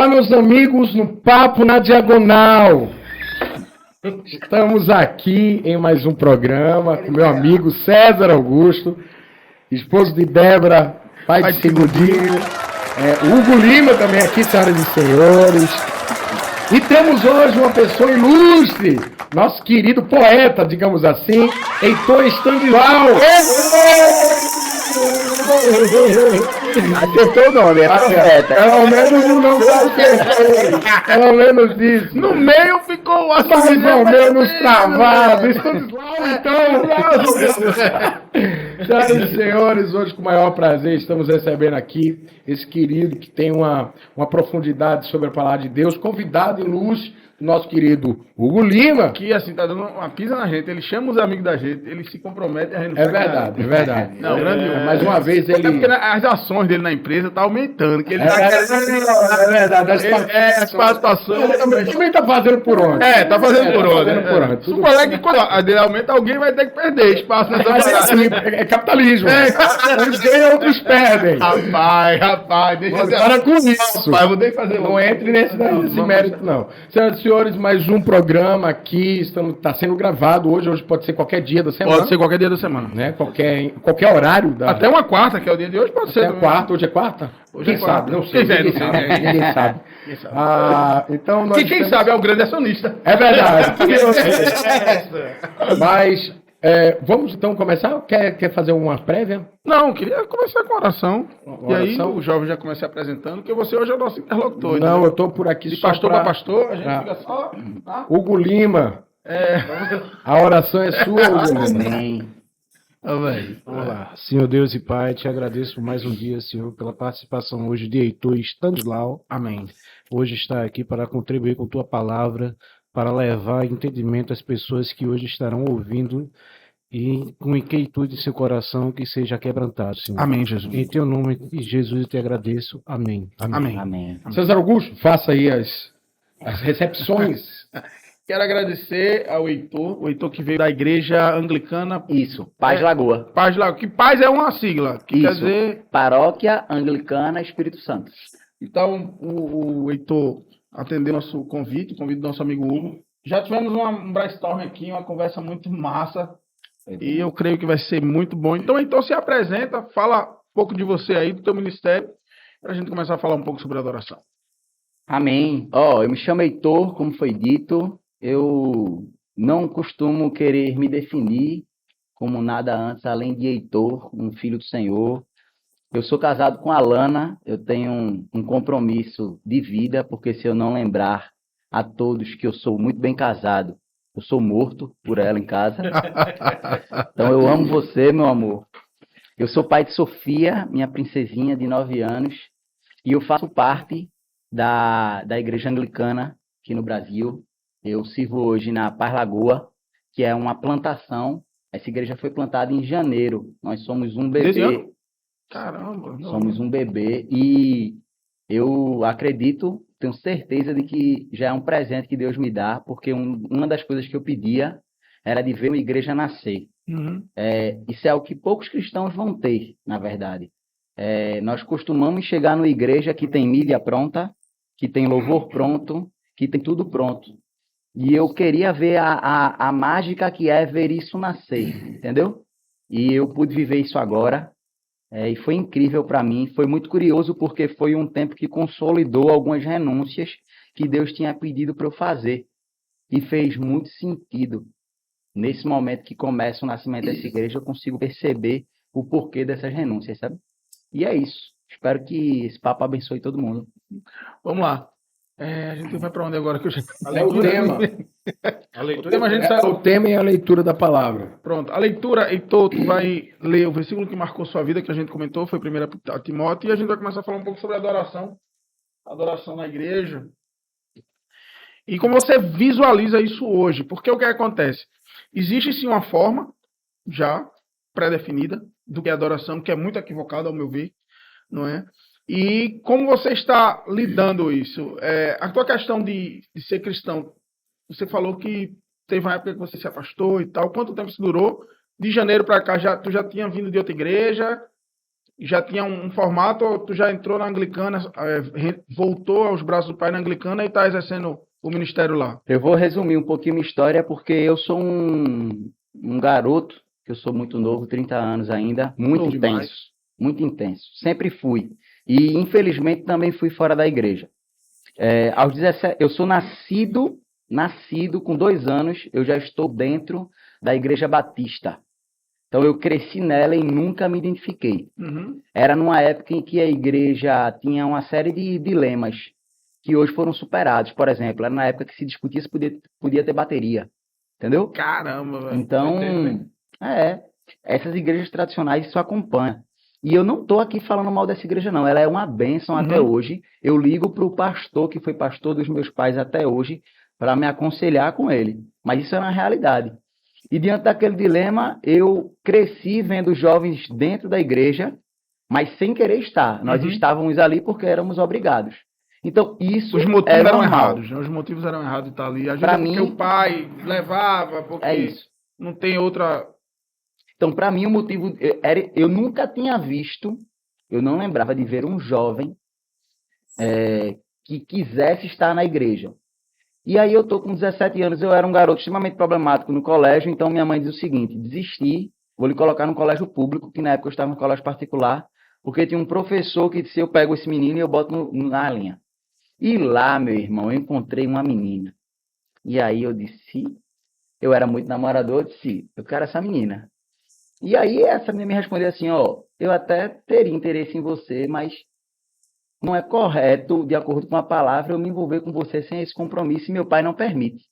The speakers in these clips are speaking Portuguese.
Olá, meus amigos, no Papo na Diagonal. Estamos aqui em mais um programa com meu amigo César Augusto, esposo de Débora, pai de Segundinho, Hugo Lima também aqui, senhoras e senhores. E temos hoje uma pessoa ilustre, nosso querido poeta, digamos assim, Heitor Estanilau. Acertou o nome, é poeta. Pelo menos não tá pelo menos isso. No meio ficou o Mais ou menos travado. Estanilau, então. Senhoras e senhores, hoje com o maior prazer estamos recebendo aqui esse querido que tem uma profundidade sobre a palavra de Deus, convidado ilustre, nosso querido Hugo Lima. Que assim, tá dando uma pisa na gente, ele chama os amigos da gente, ele se compromete e a gente não É faz nada. verdade, é verdade. Não, grande homem. Mais uma vez Até ele... porque as ações dele na empresa tá aumentando, que ele tá É verdade, as participações. Ele também tá fazendo por onde? Tá fazendo por onde. Fazendo por onde. Se o colega, quando a dele aumenta, alguém vai ter que perder espaço nessa Mas parada. assim, é capitalismo. Uns ganham, outros perdem. Rapaz, deixa eu Para com isso. Rapaz, vou ter que fazer. Não entre nesse mérito, não. Senhoras e senhores, mais um programa aqui. Está sendo gravado hoje pode ser qualquer dia da semana. Pode ser qualquer dia da semana. Né? Qualquer horário. Até uma quarta, que é o dia de hoje, pode ser. Até quarta, hoje é quarta? Hoje Quem é quarta. sabe? Não sei. Quem sabe? Ninguém sabe. Então nós Quem sabe é o grande acionista. É verdade. Mas vamos então começar? Quer fazer uma prévia? Não, queria começar com oração. Uma E aí oração? o jovem já começa se apresentando, que você hoje é o nosso interlocutor. Não, né? eu estou por aqui De só pastor pra- para pastor, a gente Ah. fica só. Tá? Hugo Lima. A oração é sua, Hugo Lima. Amém. Vamos lá. Senhor Deus e Pai, te agradeço por mais um dia, Senhor, pela participação hoje de Heitor Estanilau. Amém. Hoje está aqui para contribuir com tua palavra, para levar entendimento às pessoas que hoje estarão ouvindo e com inquietude em seu coração que seja quebrantado, Senhor. Amém, Jesus. Em teu nome, Jesus, eu te agradeço. Amém. Amém. Amém. César Augusto, faça aí as recepções. Quero agradecer ao Heitor, o Heitor que veio da igreja anglicana. Isso, Paz Lagoa. Paz lá, que paz é uma sigla, que quer Isso. dizer. Paróquia Anglicana Espírito Santo. Então, o Heitor atendeu nosso convite, o convite do nosso amigo Hugo. Já tivemos um brainstorm aqui, uma conversa muito massa. E eu creio que vai ser muito bom. Então, se apresenta, fala um pouco de você aí, do teu ministério, para a gente começar a falar um pouco sobre adoração. Amém. Eu me chamo Heitor, como foi dito. Eu não costumo querer me definir como nada antes, além de Heitor, um filho do Senhor. Eu sou casado com a Alana, eu tenho um compromisso de vida, porque se eu não lembrar a todos que eu sou muito bem casado, eu sou morto por ela em casa. Então eu amo você, meu amor. Eu sou pai de Sofia, minha princesinha de 9 anos, e eu faço parte da Igreja Anglicana aqui no Brasil. Eu sirvo hoje na Paz Lagoa, que é uma plantação. Essa igreja foi plantada em janeiro. Nós somos um Desse bebê. ano? Caramba. Somos um bebê e eu acredito, tenho certeza de que já é um presente que Deus me dá, porque uma das coisas que eu pedia era de ver uma igreja nascer. Uhum. Isso é algo que poucos cristãos vão ter, na verdade. Nós costumamos chegar numa igreja que tem mídia pronta, que tem louvor pronto, que tem tudo pronto. E eu queria ver a mágica que é ver isso nascer, entendeu? E eu pude viver isso agora. E foi incrível para mim, foi muito curioso porque foi um tempo que consolidou algumas renúncias que Deus tinha pedido para eu fazer. E fez muito sentido. Nesse momento que começa o nascimento dessa igreja, eu consigo perceber o porquê dessas renúncias, sabe? E é isso. Espero que esse papo abençoe todo mundo. Vamos lá. A gente vai para onde agora? Que eu já... É o tema. O tema a gente sabe. O tema é a leitura da palavra. Pronto, a leitura, Heitor, tu vai ler o versículo que marcou sua vida, que a gente comentou, foi 1 Timóteo, e a gente vai começar a falar um pouco sobre adoração na igreja. E como você visualiza isso hoje, porque o que acontece? Existe sim uma forma já pré-definida do que é adoração, que é muito equivocada ao meu ver, não é? E como você está lidando isso? A tua questão de ser cristão, você falou que teve uma época que você se afastou e tal. Quanto tempo isso durou? De janeiro para cá, tu já tinha vindo de outra igreja? E já tinha um formato, ou tu já entrou na anglicana, voltou aos braços do pai na anglicana e tá exercendo o ministério lá? Eu vou resumir um pouquinho minha história, porque eu sou um garoto, que eu sou muito novo, 30 anos ainda, muito Novo demais. intenso, muito intenso. Sempre fui. E, infelizmente, também fui fora da igreja. Aos 17, eu sou nascido com 2 anos, eu já estou dentro da Igreja Batista. Então, eu cresci nela e nunca me identifiquei. Uhum. Era numa época em que a igreja tinha uma série de dilemas que hoje foram superados. Por exemplo, era na época que se discutia se podia ter bateria. Entendeu? Caramba, velho. Então, essas igrejas tradicionais isso acompanha. E eu não estou aqui falando mal dessa igreja, não. Ela é uma bênção até hoje. Eu ligo para o pastor, que foi pastor dos meus pais até hoje, para me aconselhar com ele. Mas isso é uma realidade. E diante daquele dilema, eu cresci vendo jovens dentro da igreja, mas sem querer estar. Nós estávamos ali porque éramos obrigados. Então, isso Os motivos é eram normal. errados, né? Os motivos eram errados de estar ali. A gente Pra é porque mim- o pai levava, porque É isso. não tem outra... Então, para mim, o motivo eu nunca tinha visto, eu não lembrava de ver um jovem que quisesse estar na igreja. E aí eu tô com 17 anos, eu era um garoto extremamente problemático no colégio, então minha mãe diz o seguinte: desisti, vou lhe colocar no colégio público, que na época eu estava no colégio particular, porque tinha um professor que disse: eu pego esse menino e eu boto na linha. E lá, meu irmão, eu encontrei uma menina. E aí eu disse, eu era muito namorador, eu disse, eu quero essa menina. E aí essa menina me respondeu assim: ó, eu até teria interesse em você, mas não é correto, de acordo com a palavra, eu me envolver com você sem esse compromisso e meu pai não permite.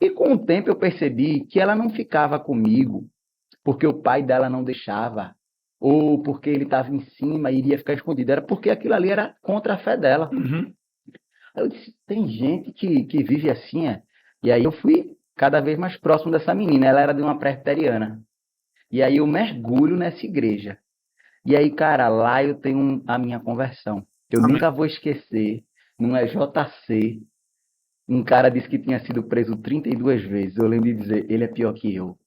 E com o tempo eu percebi que ela não ficava comigo porque o pai dela não deixava, ou porque ele estava em cima e iria ficar escondido. Era porque aquilo ali era contra a fé dela. Uhum. Aí eu disse, tem gente que vive assim, é? E aí eu fui cada vez mais próximo dessa menina. Ela era de uma presbiteriana. E aí eu mergulho nessa igreja. E aí, cara, lá eu tenho a minha conversão. Eu nunca vou esquecer, no EJC, um cara disse que tinha sido preso 32 vezes. Eu lembro de dizer, ele é pior que eu.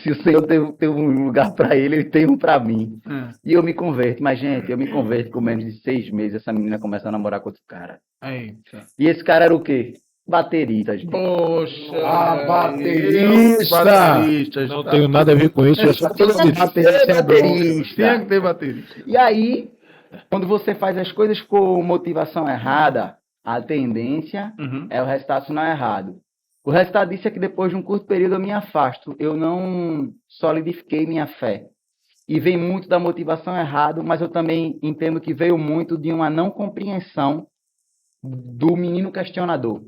Se o Senhor tem um lugar para ele, ele tem um para mim. E eu me converto. Mas, gente, eu me converto com menos de 6 meses. Essa menina começa a namorar com outro cara. Eita. E esse cara era o quê? Baterista, gente. Poxa. Baterista. Baterista. Não tenho nada a ver com isso, eu sou Baterista é bom. Tinha que ter baterista. E aí, quando você faz as coisas com motivação errada, a tendência é o resultado não errado. O resultado disso é que depois de um curto período eu me afasto. Eu não solidifiquei minha fé. E vem muito da motivação errada, mas eu também entendo que veio muito de uma não compreensão do menino questionador.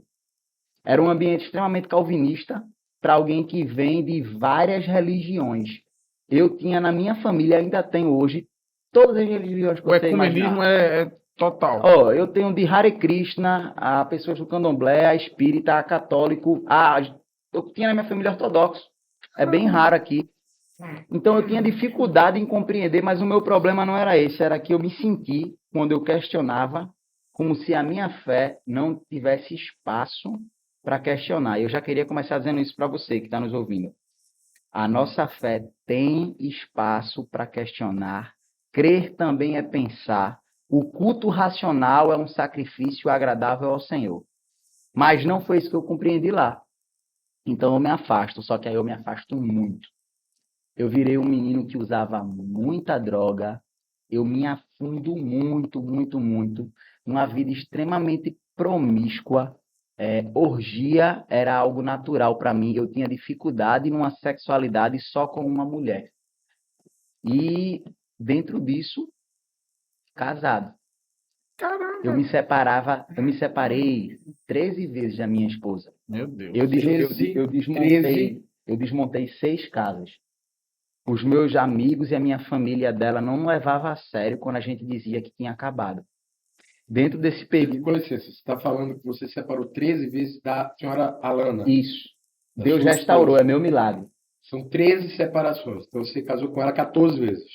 Era um ambiente extremamente calvinista para alguém que vem de várias religiões. Eu tinha na minha família, ainda tenho hoje, todas as religiões que O você ecumenismo imaginar. é total. Ó, eu tenho de Hare Krishna, a pessoas do candomblé, a espírita, a católico, eu tinha na minha família ortodoxo. É bem raro aqui. Então eu tinha dificuldade em compreender, mas o meu problema não era esse, era que eu me senti, quando eu questionava, como se a minha fé não tivesse espaço para questionar. Eu já queria começar dizendo isso para você que está nos ouvindo. A nossa fé tem espaço para questionar. Crer também é pensar. O culto racional é um sacrifício agradável ao Senhor. Mas não foi isso que eu compreendi lá. Então eu me afasto, só que aí eu me afasto muito. Eu virei um menino que usava muita droga. Eu me afundo muito, muito, muito. Numa vida extremamente promíscua. Orgia era algo natural para mim. Eu tinha dificuldade numa sexualidade só com uma mulher. E dentro disso, casado. Caramba. Eu me separei 13 vezes da minha esposa. Meu Deus. Eu desmontei 6 casas. Os meus amigos e a minha família dela não levavam a sério quando a gente dizia que tinha acabado. Dentro desse período. Com licença, você está falando que você separou 13 vezes da senhora Alana. Isso. Da Deus sua restaurou, esposa. é meu milagre. São 13 separações. Então você casou com ela 14 vezes.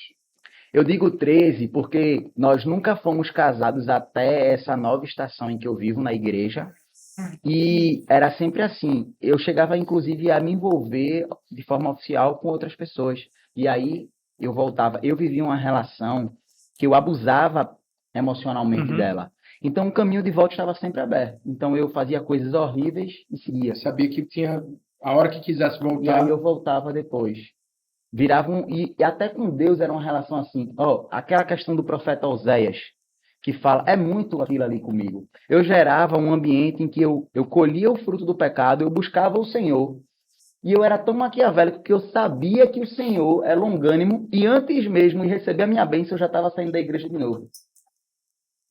Eu digo 13 porque nós nunca fomos casados até essa nova estação em que eu vivo na igreja. E era sempre assim. Eu chegava, inclusive, a me envolver de forma oficial com outras pessoas. E aí eu voltava. Eu vivia uma relação que eu abusava emocionalmente Uhum. dela. Então o caminho de volta estava sempre aberto. Então eu fazia coisas horríveis e seguia. Eu sabia que tinha a hora que quisesse E voltar. aí eu voltava depois. E até com Deus era uma relação assim. Ó, aquela questão do profeta Oséias, que fala, é muito aquilo ali comigo. Eu gerava um ambiente em que eu colhia o fruto do pecado, eu buscava o Senhor. E eu era tão maquiavélico que eu sabia que o Senhor é longânimo e antes mesmo de receber a minha bênção, eu já estava saindo da igreja de novo.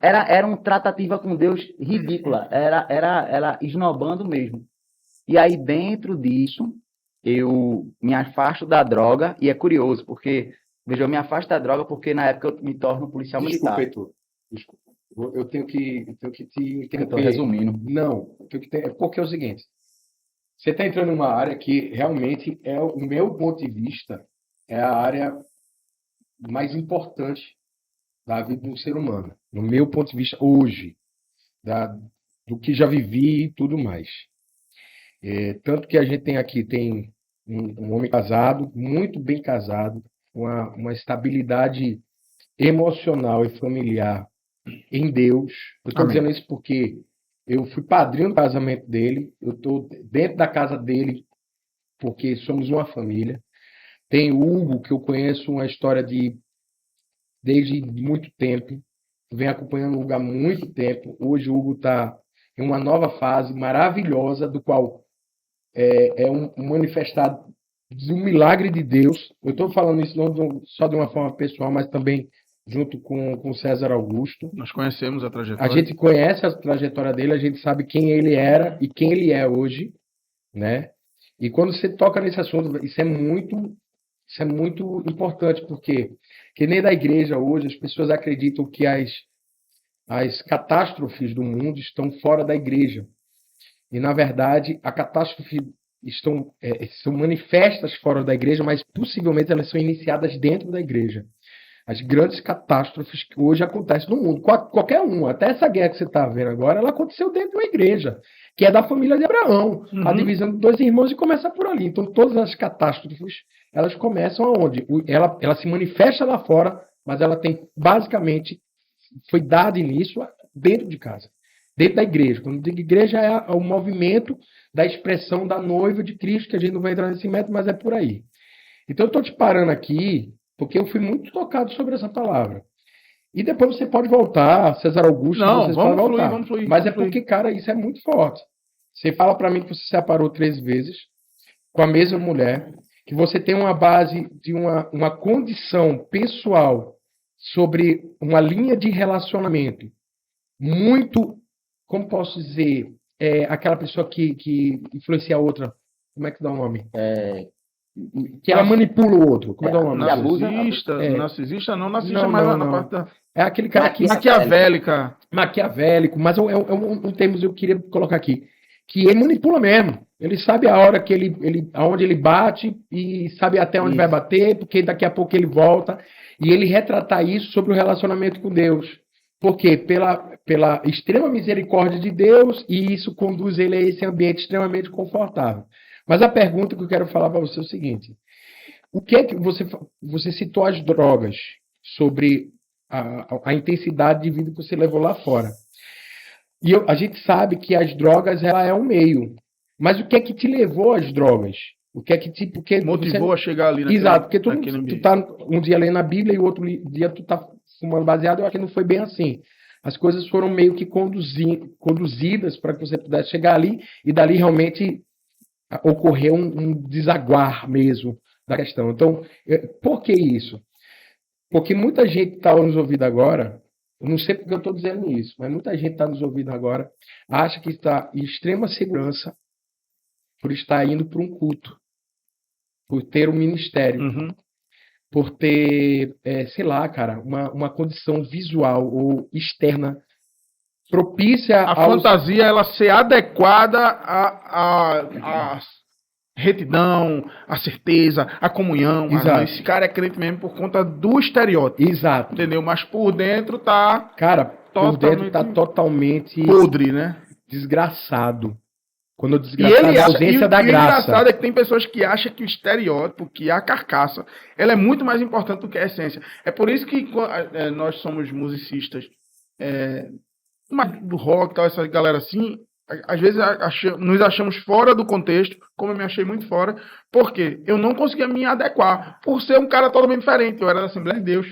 Era uma tratativa com Deus ridícula, era esnobando mesmo. E aí, dentro disso, eu me afasto da droga, e é curioso, porque, veja, eu me afasto da droga porque na época eu me torno policial Desculpa, militar. Heitor. Desculpa. Eu tenho que te Eu interromper. estou resumindo. Não, porque é o seguinte. Você está entrando numa área que realmente é, o meu ponto de vista, é a área mais importante da vida do ser humano. No meu ponto de vista, hoje, do que já vivi e tudo mais. Tanto que a gente tem um homem casado, muito bem casado, uma estabilidade emocional e familiar em Deus. Eu estou Amém. dizendo isso porque eu fui padrinho do casamento dele, eu estou dentro da casa dele porque somos uma família. Tem o Hugo, que eu conheço uma história desde muito tempo, venho acompanhando o Hugo há muito tempo. Hoje o Hugo está em uma nova fase maravilhosa, do qual é um manifestado de um milagre de Deus. Eu estou falando isso não só de uma forma pessoal, mas também junto com César Augusto. Nós conhecemos a A trajetória. gente conhece a trajetória dele, a gente sabe quem ele era e quem ele é hoje, né? E quando você toca nesse assunto, isso é muito importante, porque que nem da igreja hoje, as pessoas acreditam que as catástrofes do mundo estão fora da igreja. E, na verdade, a catástrofe são manifestas fora da igreja, mas possivelmente elas são iniciadas dentro da igreja. As grandes catástrofes que hoje acontecem no mundo, qualquer uma, até essa guerra que você está vendo agora, ela aconteceu dentro de uma igreja, que é da família de Abraão, a divisão de dois irmãos, e começa por ali. Então, todas as catástrofes, elas começam aonde? Ela se manifesta lá fora, mas ela tem, basicamente, foi dado início dentro de casa, dentro da igreja. Quando digo igreja, é o movimento da expressão da noiva de Cristo, que a gente não vai entrar nesse método, mas é por aí. Então, eu estou te parando aqui, porque eu fui muito tocado sobre essa palavra. E depois você pode voltar, César Augusto, Não, vocês vamos podem fluir, voltar. vamos fluir, Mas vamos é porque, cara, isso é muito forte. Você fala para mim que você se separou 3 vezes com a mesma mulher, que você tem uma base de uma condição pessoal sobre uma linha de relacionamento muito, como posso dizer, aquela pessoa que influencia a outra. Como é que dá o nome? Que ela manipula o outro. Como é que dá o nome? Que abusa. Narcisista não, narcisista, mas na parte da É aquele cara que maquiavélica. maquiavélico, mas é um termo que eu queria colocar aqui, que ele manipula mesmo. Ele sabe a hora que aonde ele bate e sabe até onde vai bater, porque daqui a pouco ele volta. E ele retratar isso sobre o relacionamento com Deus. Por quê? Pela extrema misericórdia de Deus, e isso conduz ele a esse ambiente extremamente confortável. Mas a pergunta que eu quero falar para você é o seguinte: o que é que você citou as drogas, sobre a intensidade de vida que você levou lá fora? E a gente sabe que as drogas, ela é um meio. Mas o que é que te levou às drogas? O que é que porque Motivou a chegar ali Exato, porque naquele tu ambiente. tá um dia lendo a Bíblia e o outro dia tu tá fumando baseado. Eu acho que não foi bem assim. As coisas foram meio que conduzidas para que você pudesse chegar ali, e dali realmente ocorreu um desaguar mesmo da questão. Então, por que isso? Porque muita gente está nos ouvindo agora, eu não sei porque eu estou dizendo isso, mas muita gente está nos ouvindo agora, acha que está em extrema segurança por estar indo para um culto, por ter um ministério, Uhum. por ter, sei lá, cara, uma condição visual ou externa propícia A fantasia, ela ser adequada à retidão, à certeza, à comunhão. Exato. Esse cara é crente mesmo por conta do estereótipo. Exato. Entendeu? Mas por dentro tá Cara, por dentro tá totalmente podre, né? desgraçado. Quando o E desgraçado ele é a acha, ausência da o engraçado graça. é que tem pessoas que acham que o estereótipo, que a carcaça, ela é muito mais importante do que a essência. É por isso que nós somos musicistas do rock, tal, essa galera assim, às vezes nos achamos fora do contexto, como eu me achei muito fora, porque eu não conseguia me adequar, por ser um cara totalmente diferente. Eu era da Assembleia de Deus,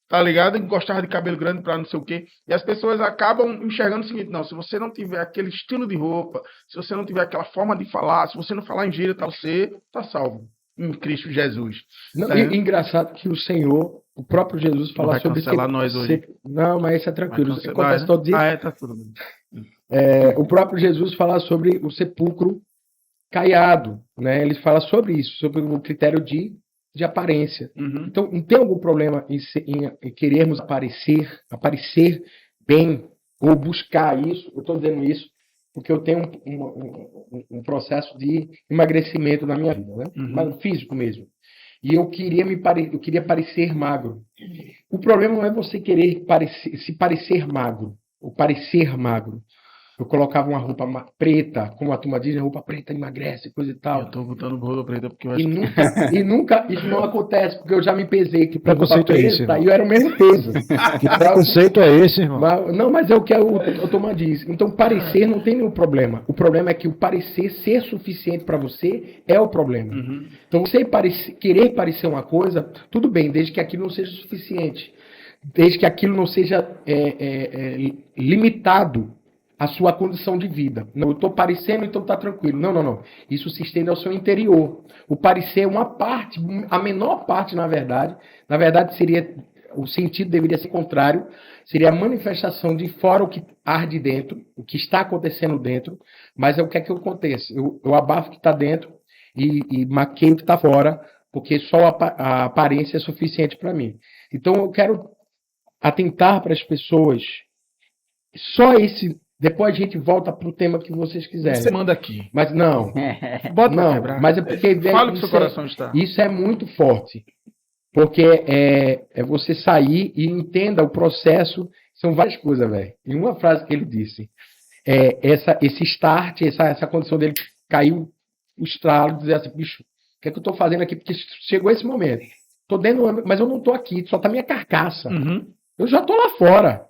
tá ligado? E gostava de cabelo grande pra não sei o quê. E as pessoas acabam enxergando o seguinte: não, se você não tiver aquele estilo de roupa, se você não tiver aquela forma de falar, se você não falar em gíria, tal, você tá salvo em Cristo Jesus. Não, né? e engraçado que o Senhor, o próprio Jesus, Não fala vai sobre cancelar nós hoje. Não, mas isso é Vai tranquilo. cancelar, Acontece né? todo dia. Tá tudo bem. O próprio Jesus fala sobre o sepulcro caiado, né? Ele fala sobre isso, sobre o critério de aparência. Uhum. Então, não tem algum problema em querermos aparecer bem, ou buscar isso. Eu estou dizendo isso porque eu tenho um processo de emagrecimento na minha vida, né? Uhum. Mas físico mesmo. E eu queria parecer magro. O problema não é você querer se parecer magro, ou parecer magro. Eu colocava uma roupa preta, como a turma diz, roupa preta emagrece, coisa e Eu tal. tô botando roupa preta porque eu E acho que nunca isso não acontece, porque eu já me pesei que para roupa preconceito é esse, preta irmão? e eu era o mesmo peso. Que preconceito é esse, irmão? Não, mas é o que a turma diz. Então, parecer não tem nenhum problema. O problema é que o parecer ser suficiente para você é o problema. Uhum. Então, você querer parecer uma coisa, tudo bem, desde que aquilo não seja suficiente. Desde que aquilo não seja limitado à sua condição de vida. Não, eu estou parecendo, então está tranquilo. Não. Isso se estende ao seu interior. O parecer é uma parte, a menor parte, na verdade. Na verdade, o sentido deveria ser contrário. Seria a manifestação de fora o que arde dentro, o que está acontecendo dentro. Mas é o que é que acontece? Eu abafo o que está dentro e maqueio o que está fora, porque só a aparência é suficiente para mim. Então, eu quero atentar para as pessoas. Só esse. Depois a gente volta para o tema que vocês quiserem. Você manda aqui. Mas não. Bota pra Não, quebrar. mas é porque Fala o que seu coração está. isso é muito forte. Porque é você sair e entenda o processo. São várias coisas, velho. Em uma frase que ele disse, esse start, essa condição dele caiu o estralo, dizer assim, bicho, o que é que eu estou fazendo aqui? Porque chegou esse momento. Tô dentro, mas eu não estou aqui, só tá minha carcaça. Uhum. Eu já estou lá fora.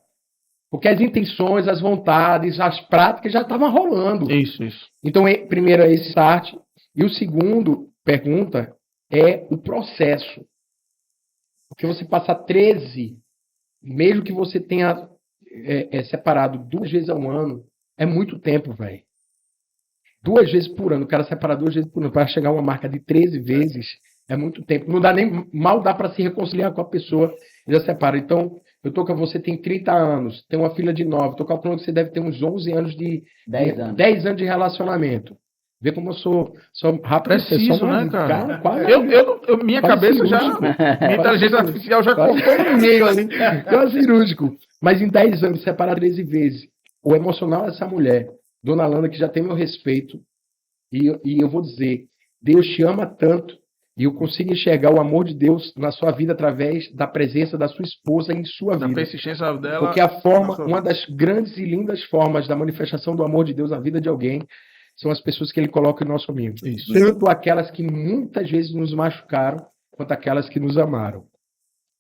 Porque as intenções, as vontades, as práticas já estavam rolando. Isso. Então, primeiro é esse start. E o segundo pergunta é o processo. Porque você passar 13, mesmo que você tenha separado 2 vezes ao ano, é muito tempo, velho. 2 vezes por ano. O cara separa 2 vezes por ano para chegar a uma marca de 13 vezes é muito tempo. Não dá mal dá para se reconciliar com a pessoa e já separa. Então, eu tô com você, tem 30 anos, tem uma filha de 9, tô calculando que você deve ter uns 11 anos 10 anos de relacionamento. Vê como eu sou rápido. Preciso, né, cara? Quase, Minha quase cabeça cirúrgico. minha inteligência artificial já cortou no meio ali. Quase cirúrgico. Mas em 10 anos, separar 13 vezes. O emocional dessa mulher, Dona Landa, que já tem meu respeito, e eu vou dizer, Deus te ama tanto, e eu consigo enxergar o amor de Deus na sua vida através da presença da sua esposa em sua Da vida. persistência dela. Porque uma das grandes e lindas formas da manifestação do amor de Deus na vida de alguém são as pessoas que ele coloca em nosso caminho. Isso. Tanto aquelas que muitas vezes nos machucaram, quanto aquelas que nos amaram.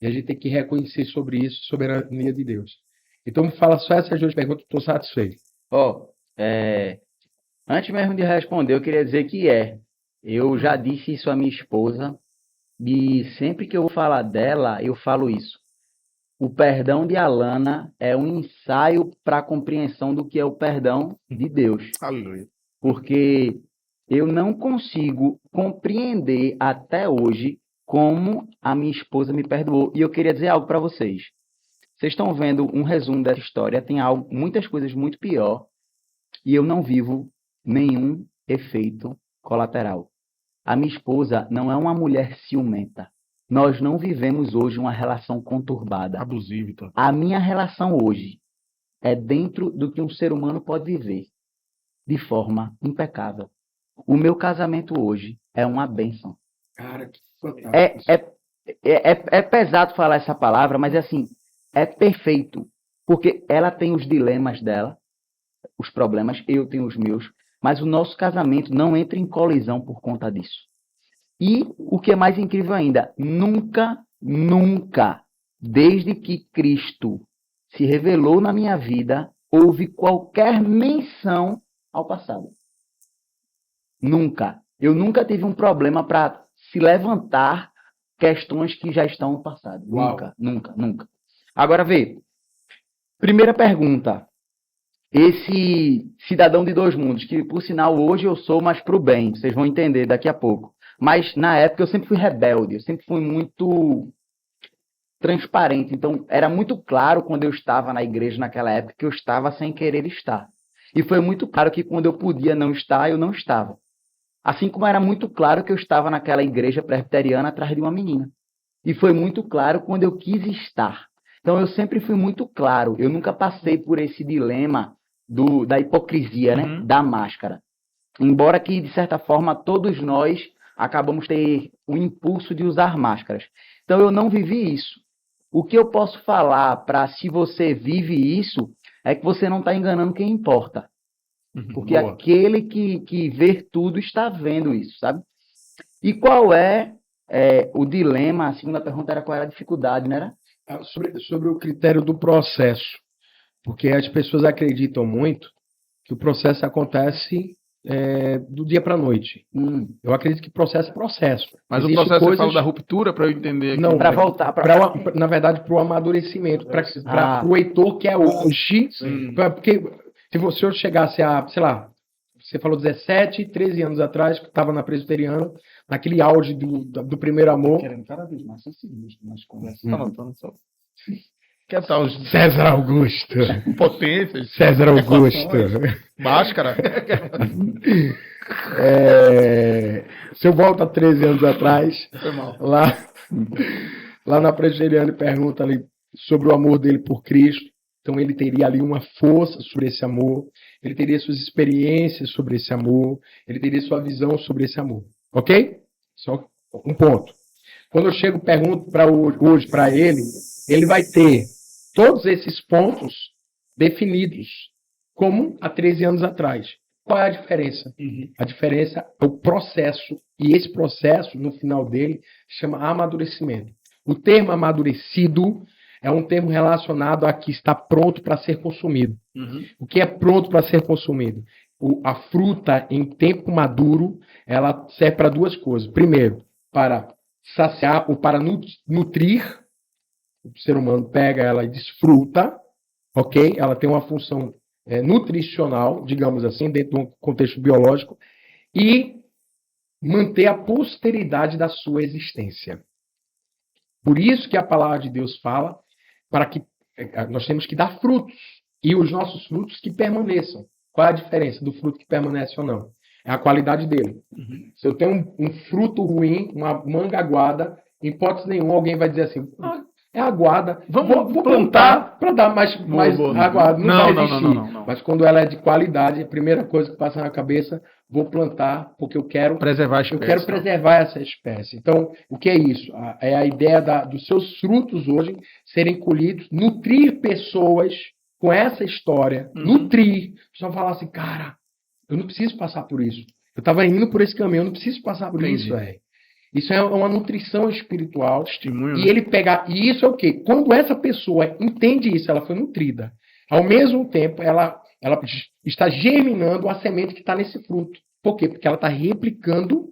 E a gente tem que reconhecer sobre isso, soberania de Deus. Então, me fala só essas 2 perguntas, estou satisfeito. Antes mesmo de responder, eu queria dizer que eu já disse isso à minha esposa, e sempre que eu vou falar dela, eu falo isso. O perdão de Alana é um ensaio para a compreensão do que é o perdão de Deus. Aleluia. Porque eu não consigo compreender até hoje como a minha esposa me perdoou. E eu queria dizer algo para vocês. Vocês estão vendo um resumo dessa história, tem muitas coisas muito pior, e eu não vivo nenhum efeito colateral. A minha esposa não é uma mulher ciumenta. Nós não vivemos hoje uma relação conturbada. Abusivo, então. A minha relação hoje é dentro do que um ser humano pode viver, de forma impecável. O meu casamento hoje é uma bênção. Cara, que fantástico. É pesado falar essa palavra, mas assim, é perfeito. Porque ela tem os dilemas dela, os problemas, eu tenho os meus. mas o nosso casamento não entra em colisão por conta disso. E o que é mais incrível ainda, nunca, desde que Cristo se revelou na minha vida, houve qualquer menção ao passado. Nunca. Eu nunca tive um problema para se levantar questões que já estão no passado. Uau. Nunca. Agora vê. Primeira pergunta. Esse cidadão de dois mundos, que por sinal hoje eu sou mais pro bem, vocês vão entender daqui a pouco. Mas na época eu sempre fui rebelde, eu sempre fui muito transparente. Então era muito claro quando eu estava na igreja naquela época que eu estava sem querer estar. E foi muito claro que quando eu podia não estar, eu não estava. Assim como era muito claro que eu estava naquela igreja presbiteriana atrás de uma menina. E foi muito claro quando eu quis estar. Então eu sempre fui muito claro. Eu nunca passei por esse dilema da hipocrisia, né? Da máscara. Embora que, de certa forma, todos nós acabamos ter o impulso de usar máscaras. Então eu não vivi isso. O que eu posso falar para se você vive isso é que você não está enganando quem importa. Porque Boa. aquele que vê tudo está vendo isso, sabe? E qual é o dilema? A segunda pergunta era qual era a dificuldade, né? Era? Sobre o critério do processo. Porque as pessoas acreditam muito que o processo acontece do dia para a noite. Eu acredito que processo é processo. Mas o Existe processo você coisas- fala da ruptura, para eu entender aqui. Não, Para voltar na verdade, para o amadurecimento, para o Heitor que é hoje. Porque se você chegasse a, sei lá, você falou 17, 13 anos atrás, que estava na presbiteriana, naquele auge do primeiro amor. Querendo cada vez mais ser sinistro nas conversas. Tá anotando só. Que tal os César Augusto. potências? César Augusto. Máscara? Se eu volto a 13 anos atrás, Foi mal. lá na presbiteriana, pergunta ali sobre o amor dele por Cristo. Então ele teria ali uma força sobre esse amor, ele teria suas experiências sobre esse amor, ele teria sua visão sobre esse amor. Ok? Só um ponto. Quando eu chego e pergunto hoje para ele, ele vai ter todos esses pontos definidos, como há 13 anos atrás. Qual é a diferença? A diferença é o processo, e esse processo, no final dele, chama amadurecimento. O termo amadurecido é um termo relacionado a que está pronto para ser consumido. O que é pronto para ser consumido? A fruta em tempo maduro, ela serve para duas coisas. Primeiro, para saciar ou para nutrir. O ser humano pega ela e desfruta, ok? Ela tem uma função nutricional, digamos assim, dentro de um contexto biológico, e manter a posteridade da sua existência. Por isso que a palavra de Deus fala para que nós temos que dar frutos, e os nossos frutos que permaneçam. Qual é a diferença do fruto que permanece ou não? É a qualidade dele. Se eu tenho um fruto ruim, uma manga aguada, em hipótese nenhuma alguém vai dizer assim, é aguada, vou plantar para dar mais aguada. Não vai existir. Não. Mas quando ela é de qualidade, a primeira coisa que passa na cabeça, vou plantar porque eu quero Preservar a espécie. Eu quero preservar essa espécie. Então, o que é isso? É a ideia dos seus frutos hoje serem colhidos, nutrir pessoas com essa história, nutrir. Só falar assim, cara, eu não preciso passar por isso. Eu estava indo por esse caminho, eu não preciso passar por isso, velho. Isso é uma nutrição espiritual. Testemunho, E né? ele pegar. E isso é o quê? Quando essa pessoa entende isso, ela foi nutrida. Ao mesmo tempo, ela está germinando a semente que está nesse fruto. Por quê? Porque ela está replicando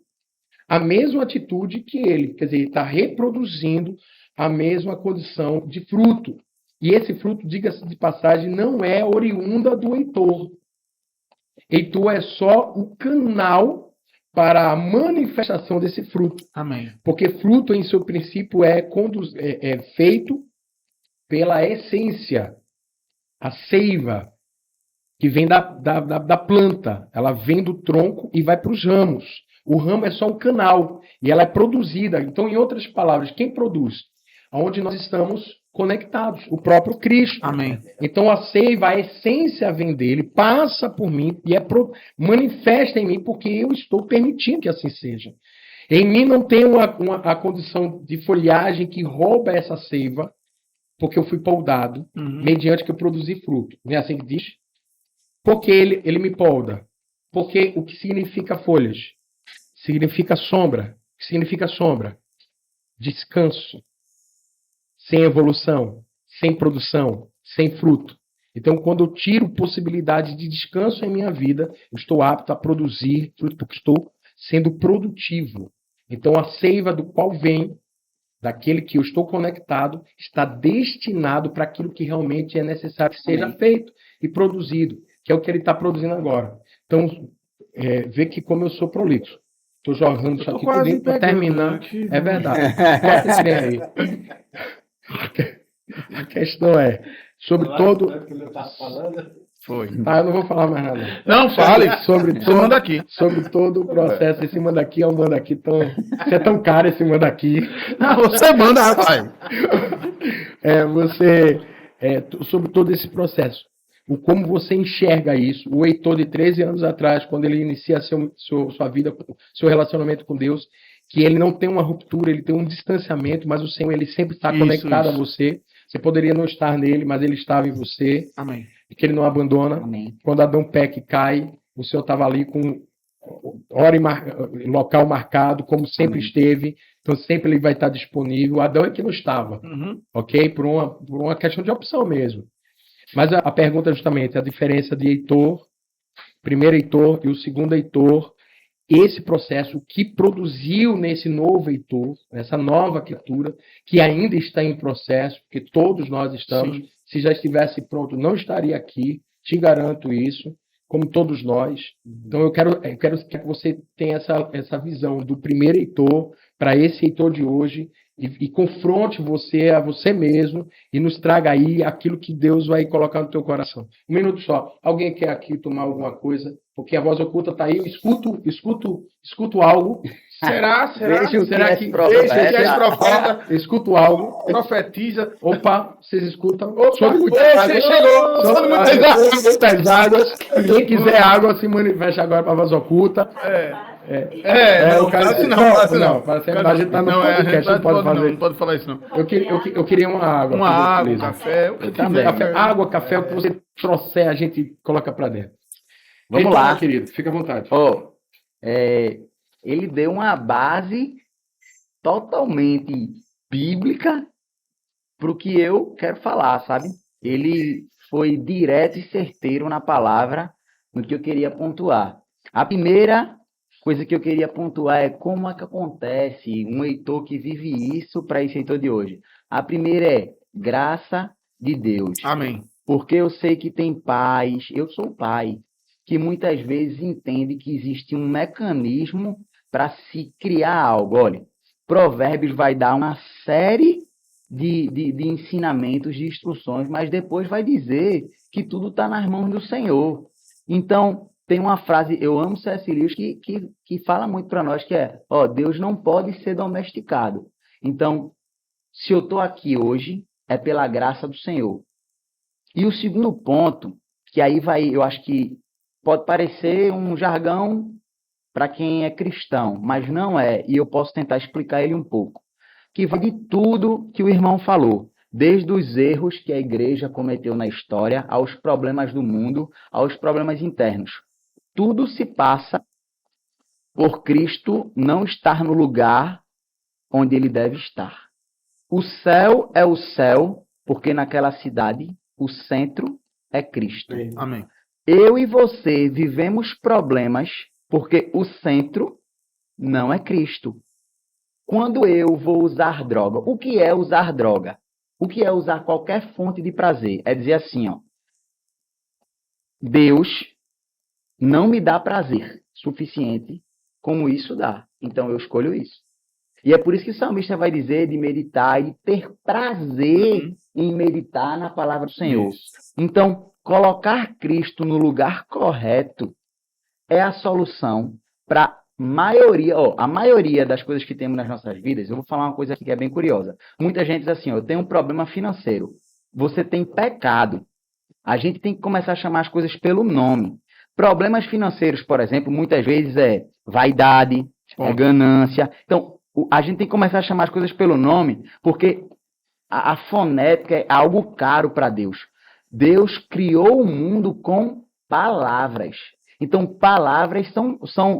a mesma atitude que ele. Quer dizer, está reproduzindo a mesma condição de fruto. E esse fruto, diga-se de passagem, não é oriunda do Heitor. Heitor é só o canal para a manifestação desse fruto. Amém. Porque fruto, em seu princípio, é feito pela essência, a seiva, que vem da planta. Ela vem do tronco e vai para os ramos. O ramo é só um canal e ela é produzida. Então, em outras palavras, quem produz? Onde nós estamos conectados, o próprio Cristo. Amém. Então a seiva, a essência vem dele, passa por mim e manifesta em mim porque eu estou permitindo que assim seja. Em mim não tem a condição de folhagem que rouba essa seiva, porque eu fui poldado, mediante que eu produzi fruto. Não é assim que diz? Porque ele me polda. Porque o que significa folhas? Significa sombra. O que significa sombra? Descanso. Sem evolução, sem produção, sem fruto. Então, quando eu tiro possibilidade de descanso em minha vida, eu estou apto a produzir fruto, porque estou sendo produtivo. Então, a seiva do qual vem, daquele que eu estou conectado, está destinado para aquilo que realmente é necessário que seja feito e produzido, que é o que ele está produzindo agora. Então, vê que como eu sou prolixo. Estou jogando isso aqui tudo para terminar. Aqui, É verdade. Bota esse trem aí. A questão é, sobre todo... Foi. Tá, eu não vou falar mais nada. Não, fale. Você manda aqui. Sobre todo o processo. Esse manda aqui é um manda aqui tão... Você é tão caro esse manda aqui. Não, você manda, rapaz. Sobre todo esse processo. Como você enxerga isso. O Heitor de 13 anos atrás, quando ele inicia sua vida, seu relacionamento com Deus, que ele não tem uma ruptura, ele tem um distanciamento, mas o Senhor ele sempre está conectado a você. Você poderia não estar nele, mas ele estava em você. Amém. Que ele não abandona. Amém. Quando Adão peca e cai, o Senhor estava ali com hora e local marcado, como sempre esteve. Então sempre ele vai estar disponível. Adão é que não estava, ok? Por uma questão de opção mesmo. Mas a pergunta é justamente a diferença de Heitor, primeiro Heitor e o segundo Heitor, esse processo que produziu nesse novo Heitor, nessa nova criatura, que ainda está em processo, porque todos nós estamos. Sim. Se já estivesse pronto, não estaria aqui, te garanto isso, como todos nós. Então eu quero que você tenha essa visão do primeiro Heitor para esse Heitor de hoje e confronte você a você mesmo e nos traga aí aquilo que Deus vai colocar no teu coração. Um minuto só. Alguém quer aqui tomar alguma coisa? Porque a voz oculta está aí. Eu escuto algo. Será que escuto algo? Profetiza. Opa, vocês escutam? Sobre muitas águas. Quem quiser água, se manifesta agora para a voz oculta. O cara não. A gente tá no podcast, não pode fazer. Não pode falar isso, não. Eu queria uma água. Uma água, café. Água, café, o que você trouxer, a gente coloca para dentro. Vamos lá, querido, fica à vontade. Ele deu uma base totalmente bíblica para o que eu quero falar, sabe? Ele foi direto e certeiro na palavra, no que eu queria pontuar. A primeira coisa que eu queria pontuar é como é que acontece um Heitor que vive isso para esse Heitor de hoje. A primeira é graça de Deus. Amém. Porque eu sei que tem pais, eu sou pai, que muitas vezes entende que existe um mecanismo para se criar algo. Olha, Provérbios vai dar uma série de ensinamentos, de instruções, mas depois vai dizer que tudo está nas mãos do Senhor. Então, tem uma frase, eu amo C.S. Lewis, que fala muito para nós, que é, Deus não pode ser domesticado. Então, se eu estou aqui hoje, é pela graça do Senhor. E o segundo ponto, que aí eu acho que pode parecer um jargão para quem é cristão, mas não é, e eu posso tentar explicar ele um pouco, que vai de tudo que o irmão falou, desde os erros que a igreja cometeu na história, aos problemas do mundo, aos problemas internos. Tudo se passa por Cristo não estar no lugar onde ele deve estar. O céu é o céu, porque naquela cidade o centro é Cristo. Amém. Eu e você vivemos problemas porque o centro não é Cristo. Quando eu vou usar droga, o que é usar droga? O que é usar qualquer fonte de prazer? É dizer assim, Deus não me dá prazer suficiente como isso dá. Então eu escolho isso. E é por isso que o salmista vai dizer de meditar e ter prazer em meditar na palavra do Senhor. Então, colocar Cristo no lugar correto é a solução para a maioria das coisas que temos nas nossas vidas. Eu vou falar uma coisa aqui que é bem curiosa. Muita gente diz assim, eu tenho um problema financeiro. Você tem pecado. A gente tem que começar a chamar as coisas pelo nome. Problemas financeiros, por exemplo, muitas vezes é vaidade, é ganância. Então, a gente tem que começar a chamar as coisas pelo nome, porque a fonética é algo caro para Deus. Deus criou o mundo com palavras. Então, palavras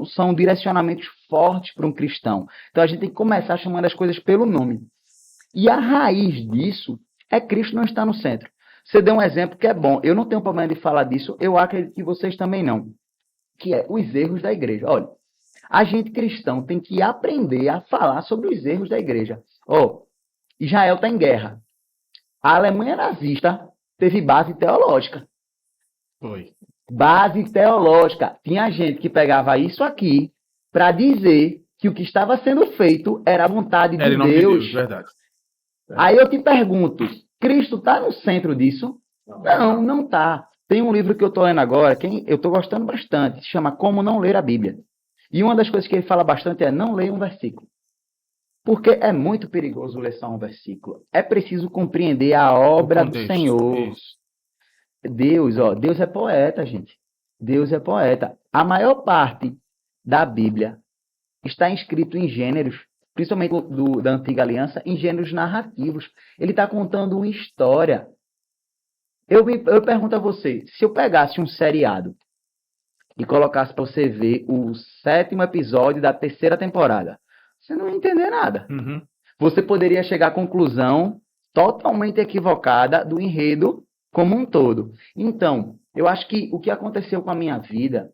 são direcionamentos fortes para um cristão. Então, a gente tem que começar chamando as coisas pelo nome. E a raiz disso é Cristo não estar no centro. Você deu um exemplo que é bom. Eu não tenho problema de falar disso, eu acredito que vocês também não. Que é os erros da igreja. Olha, a gente cristão tem que aprender a falar sobre os erros da igreja. Israel está em guerra. A Alemanha nazista teve base teológica. Foi. Base teológica. Tinha gente que pegava isso aqui para dizer que o que estava sendo feito era a vontade de Deus. Verdade. Aí eu te pergunto, Cristo está no centro disso? Não está. Tem um livro que eu estou lendo agora, que eu estou gostando bastante, se chama Como Não Ler a Bíblia. E uma das coisas que ele fala bastante é não leia um versículo. Porque é muito perigoso ler só um versículo. É preciso compreender a obra do Senhor. Isso. Deus é poeta, gente. Deus é poeta. A maior parte da Bíblia está escrito em gêneros, principalmente da Antiga Aliança, em gêneros narrativos. Ele está contando uma história. Eu pergunto a você, se eu pegasse um seriado e colocasse para você ver o 7º episódio da 3ª temporada, você não ia entender nada. Uhum. Você poderia chegar à conclusão totalmente equivocada do enredo como um todo. Então, eu acho que o que aconteceu com a minha vida,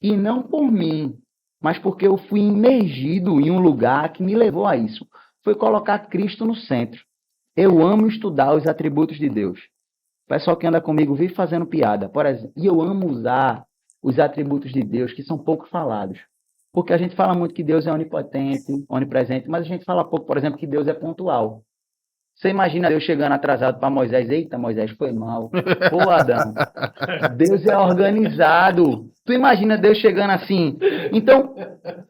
e não por mim, mas porque eu fui imergido em um lugar que me levou a isso, foi colocar Cristo no centro. Eu amo estudar os atributos de Deus. O pessoal que anda comigo vive fazendo piada, por exemplo. E eu amo usar os atributos de Deus que são pouco falados. Porque a gente fala muito que Deus é onipotente, onipresente, mas a gente fala pouco, por exemplo, que Deus é pontual. Você imagina Deus chegando atrasado para Moisés, eita, Moisés, foi mal. Pô, Adão, Deus é organizado. Tu imagina Deus chegando assim. Então,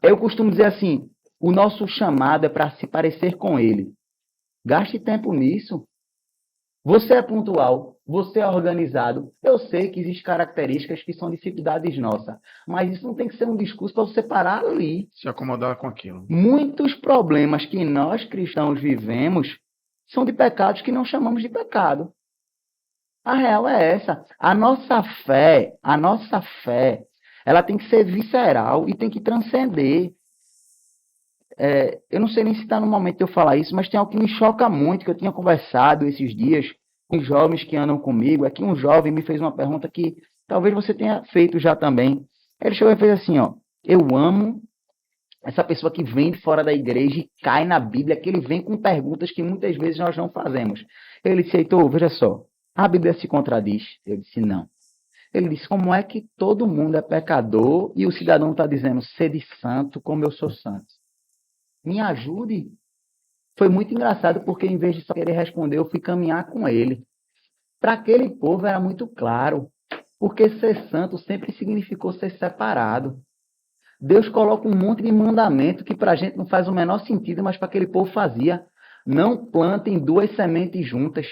eu costumo dizer assim, o nosso chamado é para se parecer com Ele. Gaste tempo nisso. Você é pontual, você é organizado. Eu sei que existem características que são dificuldades nossas, mas isso não tem que ser um discurso para você parar ali. Se acomodar com aquilo. Muitos problemas que nós cristãos vivemos são de pecados que não chamamos de pecado. A real é essa. A nossa fé, ela tem que ser visceral e tem que transcender. Eu não sei nem se está no momento de eu falar isso, mas tem algo que me choca muito, que eu tinha conversado esses dias com os jovens que andam comigo. É que um jovem me fez uma pergunta que talvez você tenha feito já também. Ele chegou e fez assim, eu amo essa pessoa que vem de fora da igreja e cai na Bíblia, que ele vem com perguntas que muitas vezes nós não fazemos. Ele disse, Heitor, veja só, a Bíblia se contradiz? Eu disse, não. Ele disse, como é que todo mundo é pecador e o cidadão está dizendo, sede santo como eu sou santo? Me ajude. Foi muito engraçado porque em vez de só querer responder, eu fui caminhar com ele. Para aquele povo era muito claro, porque ser santo sempre significou ser separado. Deus coloca um monte de mandamento que para a gente não faz o menor sentido, mas para aquele povo fazia. Não plantem 2 sementes juntas.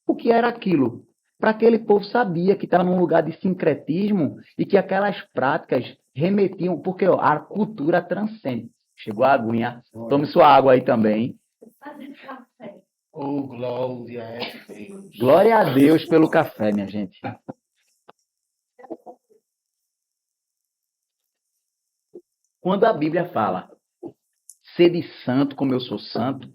O que era aquilo? Para aquele povo sabia que estava num lugar de sincretismo e que aquelas práticas remetiam, porque a cultura transcende. Chegou a aguinha. Tome sua água aí também. Oh, glória a Deus. Glória a Deus pelo café, minha gente. Quando a Bíblia fala, sede santo como eu sou santo,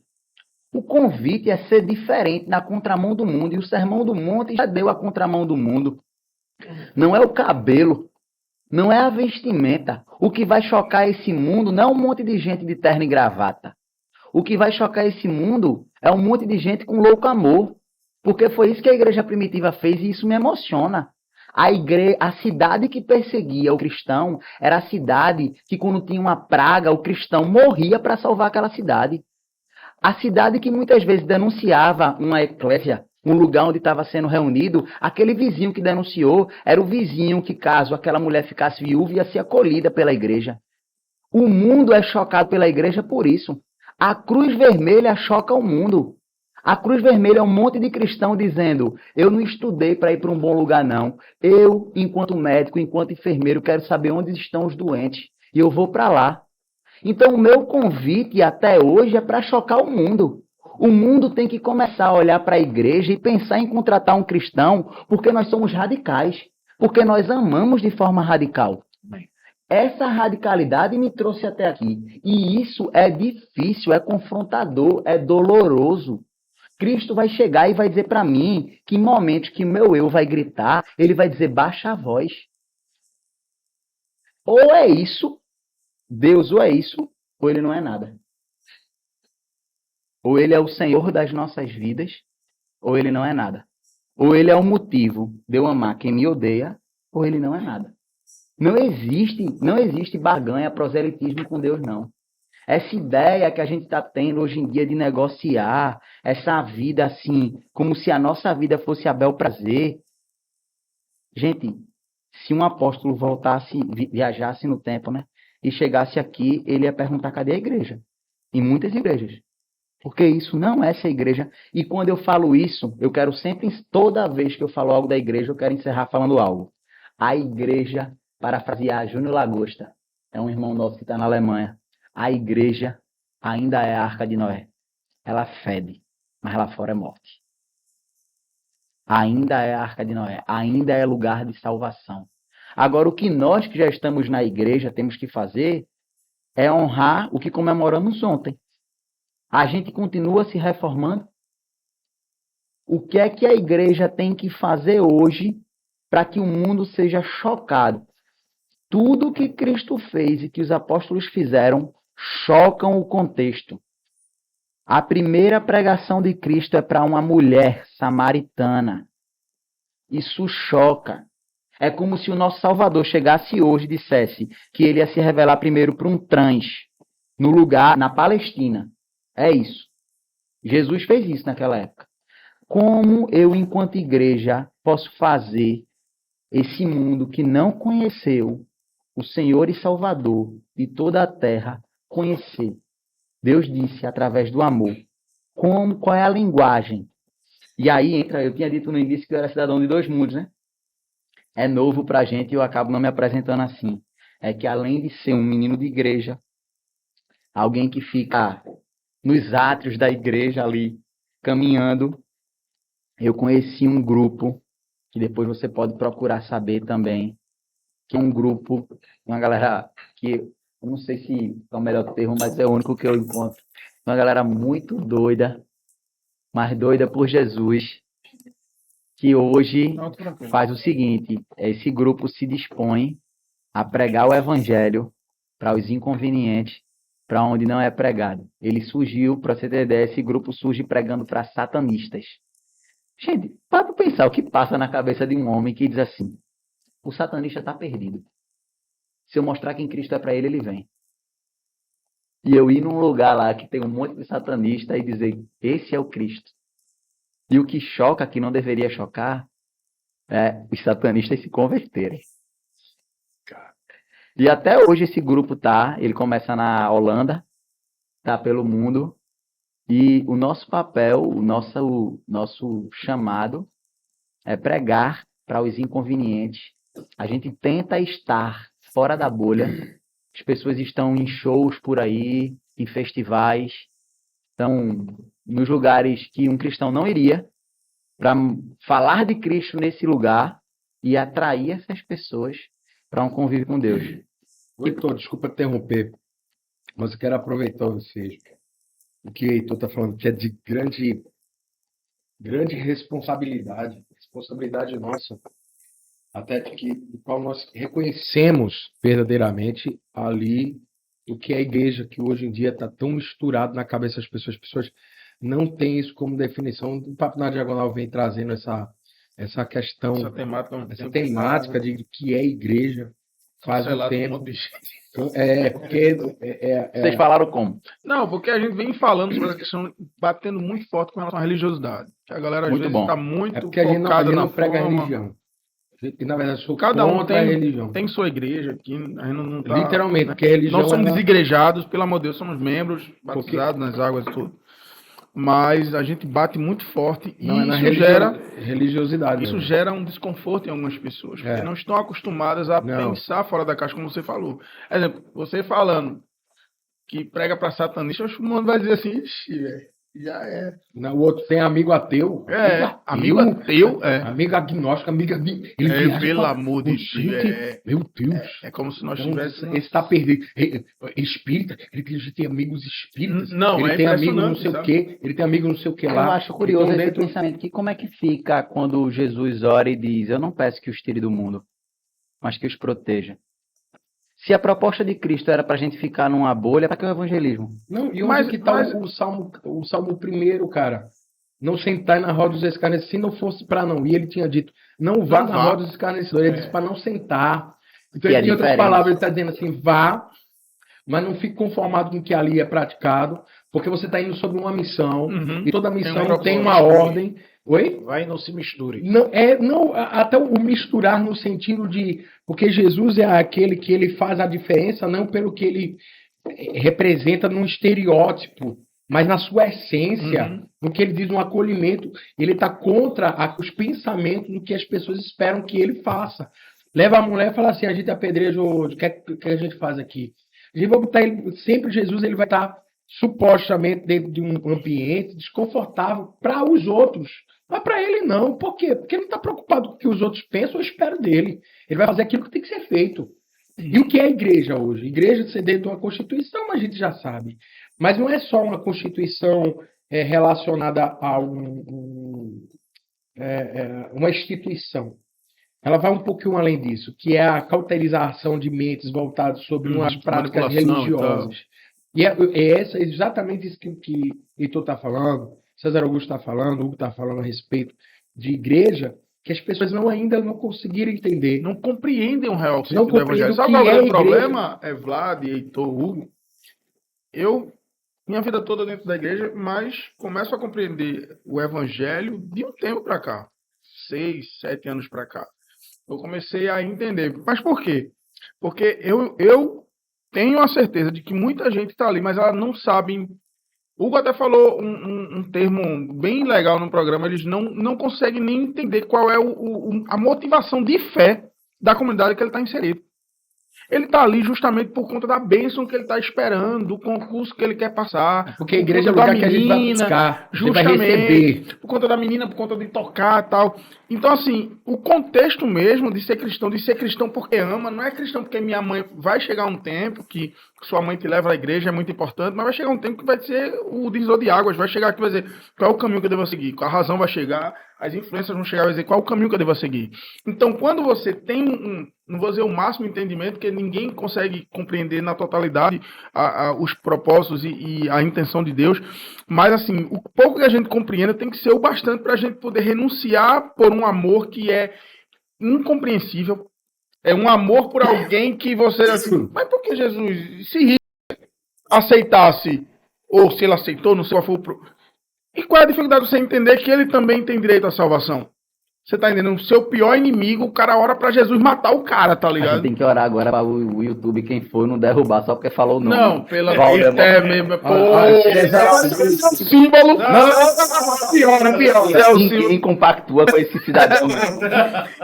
o convite é ser diferente na contramão do mundo. E o Sermão do Monte já deu a contramão do mundo. Não é o cabelo, não é a vestimenta. O que vai chocar esse mundo não é um monte de gente de terno e gravata. O que vai chocar esse mundo é um monte de gente com louco amor. Porque foi isso que a igreja primitiva fez e isso me emociona. A cidade que perseguia o cristão era a cidade que, quando tinha uma praga, o cristão morria para salvar aquela cidade. A cidade que muitas vezes denunciava uma eclésia, um lugar onde estava sendo reunido, aquele vizinho que denunciou era o vizinho que, caso aquela mulher ficasse viúva, ia ser acolhida pela igreja. O mundo é chocado pela igreja por isso. A cruz vermelha choca o mundo. A cruz vermelha é um monte de cristão dizendo, eu não estudei para ir para um bom lugar não. Eu, enquanto médico, enquanto enfermeiro, quero saber onde estão os doentes. E eu vou para lá. Então o meu convite até hoje é para chocar o mundo. O mundo tem que começar a olhar para a igreja e pensar em contratar um cristão porque nós somos radicais. Porque nós amamos de forma radical. Essa radicalidade me trouxe até aqui. E isso é difícil, é confrontador, é doloroso. Cristo vai chegar e vai dizer para mim que em momentos que meu eu vai gritar, ele vai dizer, baixa a voz. Ou é isso, Deus ou é isso, ou ele não é nada. Ou ele é o Senhor das nossas vidas, ou ele não é nada. Ou ele é o motivo de eu amar quem me odeia, ou ele não é nada. Não existe barganha, proselitismo com Deus, não. Essa ideia que a gente está tendo hoje em dia de negociar, essa vida assim, como se a nossa vida fosse a bel prazer. Gente, se um apóstolo voltasse, viajasse no tempo, né? E chegasse aqui, ele ia perguntar, cadê a igreja? Em muitas igrejas. Porque isso não é essa igreja. E quando eu falo isso, eu quero sempre, toda vez que eu falo algo da igreja, eu quero encerrar falando algo. A igreja, parafrasear Júnior Lagosta, é um irmão nosso que está na Alemanha. A igreja ainda é a Arca de Noé. Ela fede, mas lá fora é morte. Ainda é a Arca de Noé. Ainda é lugar de salvação. Agora, o que nós que já estamos na igreja temos que fazer é honrar o que comemoramos ontem. A gente continua se reformando. O que é que a igreja tem que fazer hoje para que o mundo seja chocado? Tudo que Cristo fez e que os apóstolos fizeram chocam o contexto. A primeira pregação de Cristo é para uma mulher samaritana. Isso choca. É como se o nosso Salvador chegasse hoje e dissesse que ele ia se revelar primeiro para um trans, no lugar, na Palestina. É isso. Jesus fez isso naquela época. Como eu, enquanto igreja, posso fazer esse mundo que não conheceu o Senhor e Salvador de toda a terra conhecer? Deus disse através do amor. Qual é a linguagem? E aí entra, eu tinha dito no início que eu era cidadão de dois mundos, né? É novo pra gente e eu acabo não me apresentando assim. É que além de ser um menino de igreja, alguém que fica nos átrios da igreja ali, caminhando, eu conheci um grupo, que depois você pode procurar saber também, que é um grupo, uma galera que, eu não sei se é o melhor termo, mas é o único que eu encontro. Uma galera muito doida, mas doida por Jesus, que hoje faz o seguinte, esse grupo se dispõe a pregar o evangelho para os inconvenientes, para onde não é pregado. Ele surgiu, para você ter ideia, esse grupo surge pregando para satanistas. Gente, para pensar o que passa na cabeça de um homem que diz assim, o satanista está perdido. Se eu mostrar quem Cristo é para ele, ele vem. E eu ir num lugar lá que tem um monte de satanista e dizer, esse é o Cristo. E o que choca, que não deveria chocar, é os satanistas se converterem. E até hoje esse grupo ele começa na Holanda, tá pelo mundo, e o nosso papel, o nosso chamado é pregar para os inconvenientes. A gente tenta estar fora da bolha. As pessoas estão em shows por aí, em festivais, estão nos lugares que um cristão não iria, para falar de Cristo nesse lugar e atrair essas pessoas para um convívio com Deus. Heitor, desculpa interromper, mas eu quero aproveitar vocês. O que o Heitor está falando, que é de grande responsabilidade nossa, até que do qual nós reconhecemos verdadeiramente ali o que é a igreja, que hoje em dia está tão misturado na cabeça das pessoas. As pessoas não têm isso como definição. O Papo na Diagonal vem trazendo essa questão, essa temática de que é igreja faz um tempo. Vocês falaram como? Não, porque a gente vem falando sobre essa questão, batendo muito forte com relação à religiosidade. Que a galera às vezes está muito porque a gente focada não na prega forma. religião. E, na verdade, sou Cada um contra a religião. tem sua igreja aqui, a gente não tá, Literalmente, porque a religião... Nós somos desigrejados, pelo amor de Deus, somos membros, batizados nas águas e tudo. Mas a gente bate muito forte e isso gera religiosidade. Isso gera um desconforto em algumas pessoas, porque não estão acostumadas a pensar fora da caixa, como você falou. Por exemplo, você falando que prega para satanista, acho que o mundo vai dizer assim, ixi, velho, Já é. Não, o outro tem amigo ateu. Amigo ateu, Amigo agnóstico, amigo ele viaja pelo pra- amor de Deus. Gente, meu Deus. É como se nós Então, tivéssemos. esse está perdido. Espírita, ele tem amigos espíritas. Não, ele é tem amigo não impressionante, sei o sabe? quê. Ele tem amigo não sei o que lá. Eu acho curioso Então, esse dentro- pensamento aqui. Como é que fica quando Jesus ora e diz: Eu não peço que os tire do mundo, mas que os proteja? Se a proposta de Cristo era para a gente ficar numa bolha, para que o evangelismo? Não, e onde Mas- que está mas- o Salmo primeiro, cara? Não sentar na roda dos escarnecedores, se não fosse para não. E ele tinha dito, não vá Não na vá. roda dos escarnecedores. Ele disse para não sentar. Então, Que ele, é em outras diferente. palavras, ele está dizendo assim, vá, mas não fique conformado com o que ali é praticado, porque você está indo sobre uma missão, Uhum. e toda Tem um missão propósito. tem uma ordem. Oi? Vai e não se misture. Até o misturar no sentido de, porque Jesus é aquele que ele faz a diferença não pelo que ele representa num estereótipo, mas na sua essência, Uhum. no que ele diz no acolhimento, ele está contra os pensamentos do que as pessoas esperam que ele faça. Leva a mulher e fala assim, a gente apedreja hoje, o que, que a gente faz aqui? A gente vai botar ele, sempre Jesus ele vai estar supostamente dentro de um ambiente desconfortável para os outros. Mas para ele não. Por quê? Porque ele não está preocupado com o que os outros pensam ou esperam dele. Ele vai fazer aquilo que tem que ser feito. E o que é a igreja hoje? Igreja ser dentro de uma constituição, a gente já sabe. Mas não é só uma constituição relacionada a uma instituição. Ela vai um pouquinho além disso, que é a cauterização de mentes voltadas sobre umas práticas manipulação e religiosas. E é exatamente isso que Heitor está falando, César Augusto está falando, Hugo está falando a respeito de igreja, que as pessoas ainda não conseguiram entender. Não compreendem o real Não sentido do compreendem evangelho. o Sabe que qual é é o igreja. problema? É Vlad, Heitor, Hugo. Eu, minha vida toda dentro da igreja, mas começo a compreender o evangelho de um tempo para cá. 6, 7 anos para cá. Eu comecei a entender. Mas por quê? Porque eu tenho a certeza de que muita gente está ali, mas ela não sabe. Hugo até falou um termo bem legal no programa. Eles não conseguem nem entender qual é a motivação de fé da comunidade que ele está inserido. Ele está ali justamente por conta da bênção que ele está esperando, do concurso que ele quer passar. Porque a igreja é o por conta lugar da que a gente vai menina, buscar, a gente vai justamente, receber. por conta da menina, por conta de tocar e tal. Então, assim, o contexto mesmo de ser cristão porque ama, não é cristão porque minha mãe vai chegar um tempo que sua mãe te leva à igreja, é muito importante, mas vai chegar um tempo que vai ser o divisor de águas, vai chegar aqui e vai dizer qual é o caminho que eu devo seguir, qual a razão vai chegar, as influências vão chegar e vai dizer qual é o caminho que eu devo seguir. Então, quando você tem não vou dizer o máximo entendimento, porque ninguém consegue compreender na totalidade os propósitos e a intenção de Deus, mas assim, o pouco que a gente compreenda tem que ser o bastante para a gente poder renunciar por um amor que é incompreensível, é um amor por alguém que você, assim, mas por que Jesus, se aceitasse, ou se ele aceitou, não sei qual foi E qual é a dificuldade de você entender que ele também tem direito à salvação? Você tá entendendo? O seu pior inimigo, o cara ora pra Jesus matar o cara, tá A gente ligado? tem que orar agora para o YouTube, quem for, não derrubar só porque falou o nome. Não, pela Voldemort. é mesmo, pô, símbolo. Pior. É o símbolo. Quem compactua com esse cidadão?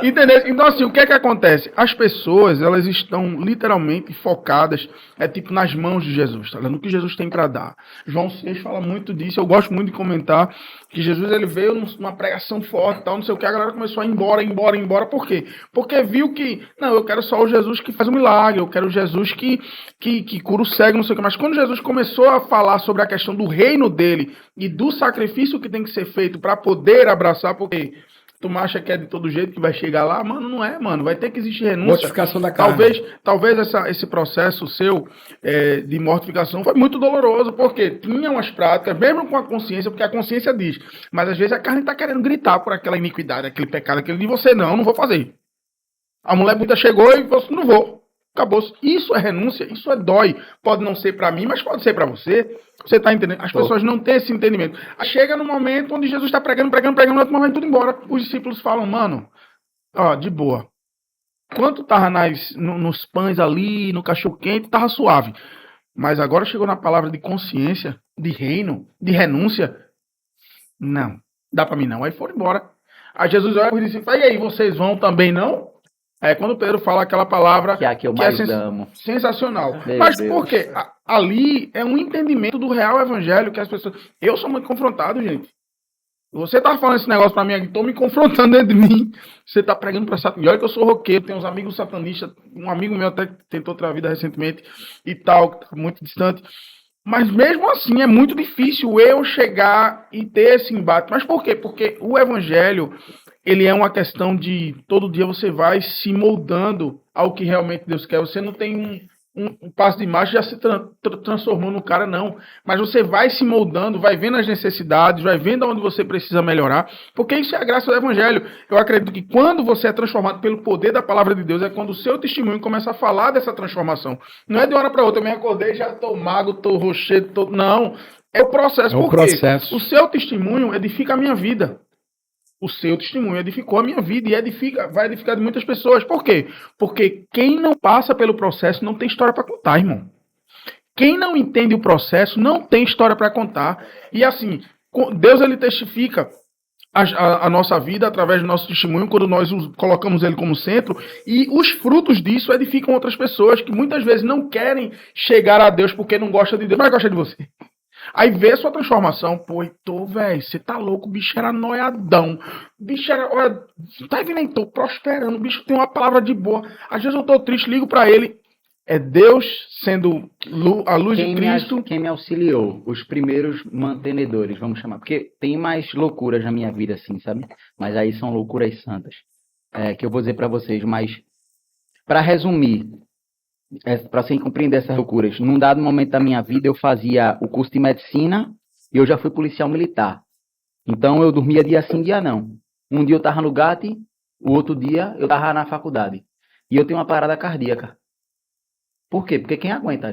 Entendeu? Então, assim, o que é que acontece? As pessoas, elas estão literalmente focadas, tipo, nas mãos de Jesus, tá ligado? No que Jesus tem para dar. João 6 fala muito disso, eu gosto muito de comentar que Jesus, ele veio numa pregação forte, tal, não sei o que, a galera começou a ir embora. Por quê? Porque viu que, não, eu quero só o Jesus que faz um milagre, eu quero o Jesus que cura o cego, não sei o que. Mas quando Jesus começou a falar sobre a questão do reino dele e do sacrifício que tem que ser feito para poder abraçar, porque tu acha que é de todo jeito que vai chegar lá, mano, não é, mano, vai ter que existir renúncia. Mortificação da carne. Talvez esse processo seu de mortificação foi muito doloroso, porque tinha umas práticas, mesmo com a consciência, porque a consciência diz, mas às vezes a carne está querendo gritar por aquela iniquidade, aquele pecado, aquele de você, não vou fazer. A mulher bonita chegou e você, não vou. Acabou. Isso é renúncia, isso é dói. Pode não ser para mim, mas pode ser para você. Você está entendendo? As pessoas não têm esse entendimento. Aí chega no momento onde Jesus está pregando, no outro momento tudo embora. Os discípulos falam, mano, ó, de boa. Quando tava nos pães ali, no cachorro quente, tava suave. Mas agora chegou na palavra de consciência, de reino, de renúncia. Não, dá para mim não. Aí foram embora. Aí Jesus olha e disse, e aí, vocês vão também não? Quando Pedro fala aquela palavra Que é a que eu mais amo. sensacional. Meu Mas Deus. por quê? ali é um entendimento do real evangelho que as pessoas... Eu sou muito confrontado, gente. Você tá falando esse negócio pra mim aqui, tô me confrontando dentro de mim. Você tá pregando pra Satanás. E olha que eu sou roqueiro, tenho uns amigos satanistas. Um amigo meu até tentou outra vida recentemente e tal, que tá muito distante. Mas mesmo assim é muito difícil eu chegar e ter esse embate. Mas por quê? Porque o evangelho, ele é uma questão de todo dia você vai se moldando ao que realmente Deus quer. Você não tem um passo de marcha já se transformou no cara, não. Mas você vai se moldando, vai vendo as necessidades, vai vendo onde você precisa melhorar. Porque isso é a graça do evangelho. Eu acredito que quando você é transformado pelo poder da palavra de Deus, é quando o seu testemunho começa a falar dessa transformação. Não é de uma hora para outra, eu me acordei, já estou magro, estou rochedo, tô... não. É o processo. É o Por quê? processo. O seu testemunho edifica a minha vida. O seu testemunho edificou a minha vida e vai edificar de muitas pessoas. Por quê? Porque quem não passa pelo processo não tem história para contar, irmão. Quem não entende o processo não tem história para contar. E assim, Deus ele testifica a nossa vida através do nosso testemunho, quando nós colocamos ele como centro, e os frutos disso edificam outras pessoas que muitas vezes não querem chegar a Deus porque não gostam de Deus, mas gostam de você. Aí vê a sua transformação, pô, Heitor, velho, você tá louco, o bicho era noiadão, o bicho era, olha, tá vendo, Heitor, prosperando, o bicho tem uma palavra de boa, às vezes eu tô triste, ligo pra ele, é Deus sendo a luz de Cristo. Quem me auxiliou, os primeiros mantenedores, vamos chamar, porque tem mais loucuras na minha vida, assim, sabe? Mas aí são loucuras santas, que eu vou dizer pra vocês, mas pra resumir, para você compreender essas loucuras, num dado momento da minha vida eu fazia o curso de medicina e eu já fui policial militar. Então eu dormia dia sim, dia não. Um dia eu tava no GAT, o outro dia eu tava na faculdade. E eu tenho uma parada cardíaca. Por quê? Porque quem aguenta?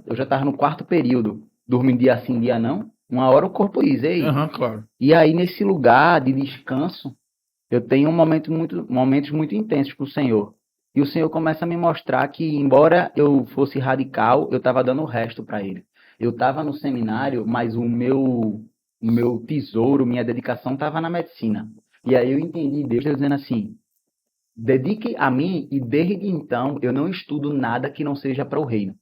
Eu já tava no 4º período, dormindo dia sim, dia não. Uma hora o corpo diz, ei. Claro. E aí nesse lugar de descanso, eu tenho momentos muito intensos com o Senhor. E o Senhor começa a me mostrar que, embora eu fosse radical, eu estava dando o resto para Ele. Eu estava no seminário, mas o meu tesouro, minha dedicação estava na medicina. E aí eu entendi Deus dizendo assim, dedique a mim e desde então eu não estudo nada que não seja para o reino.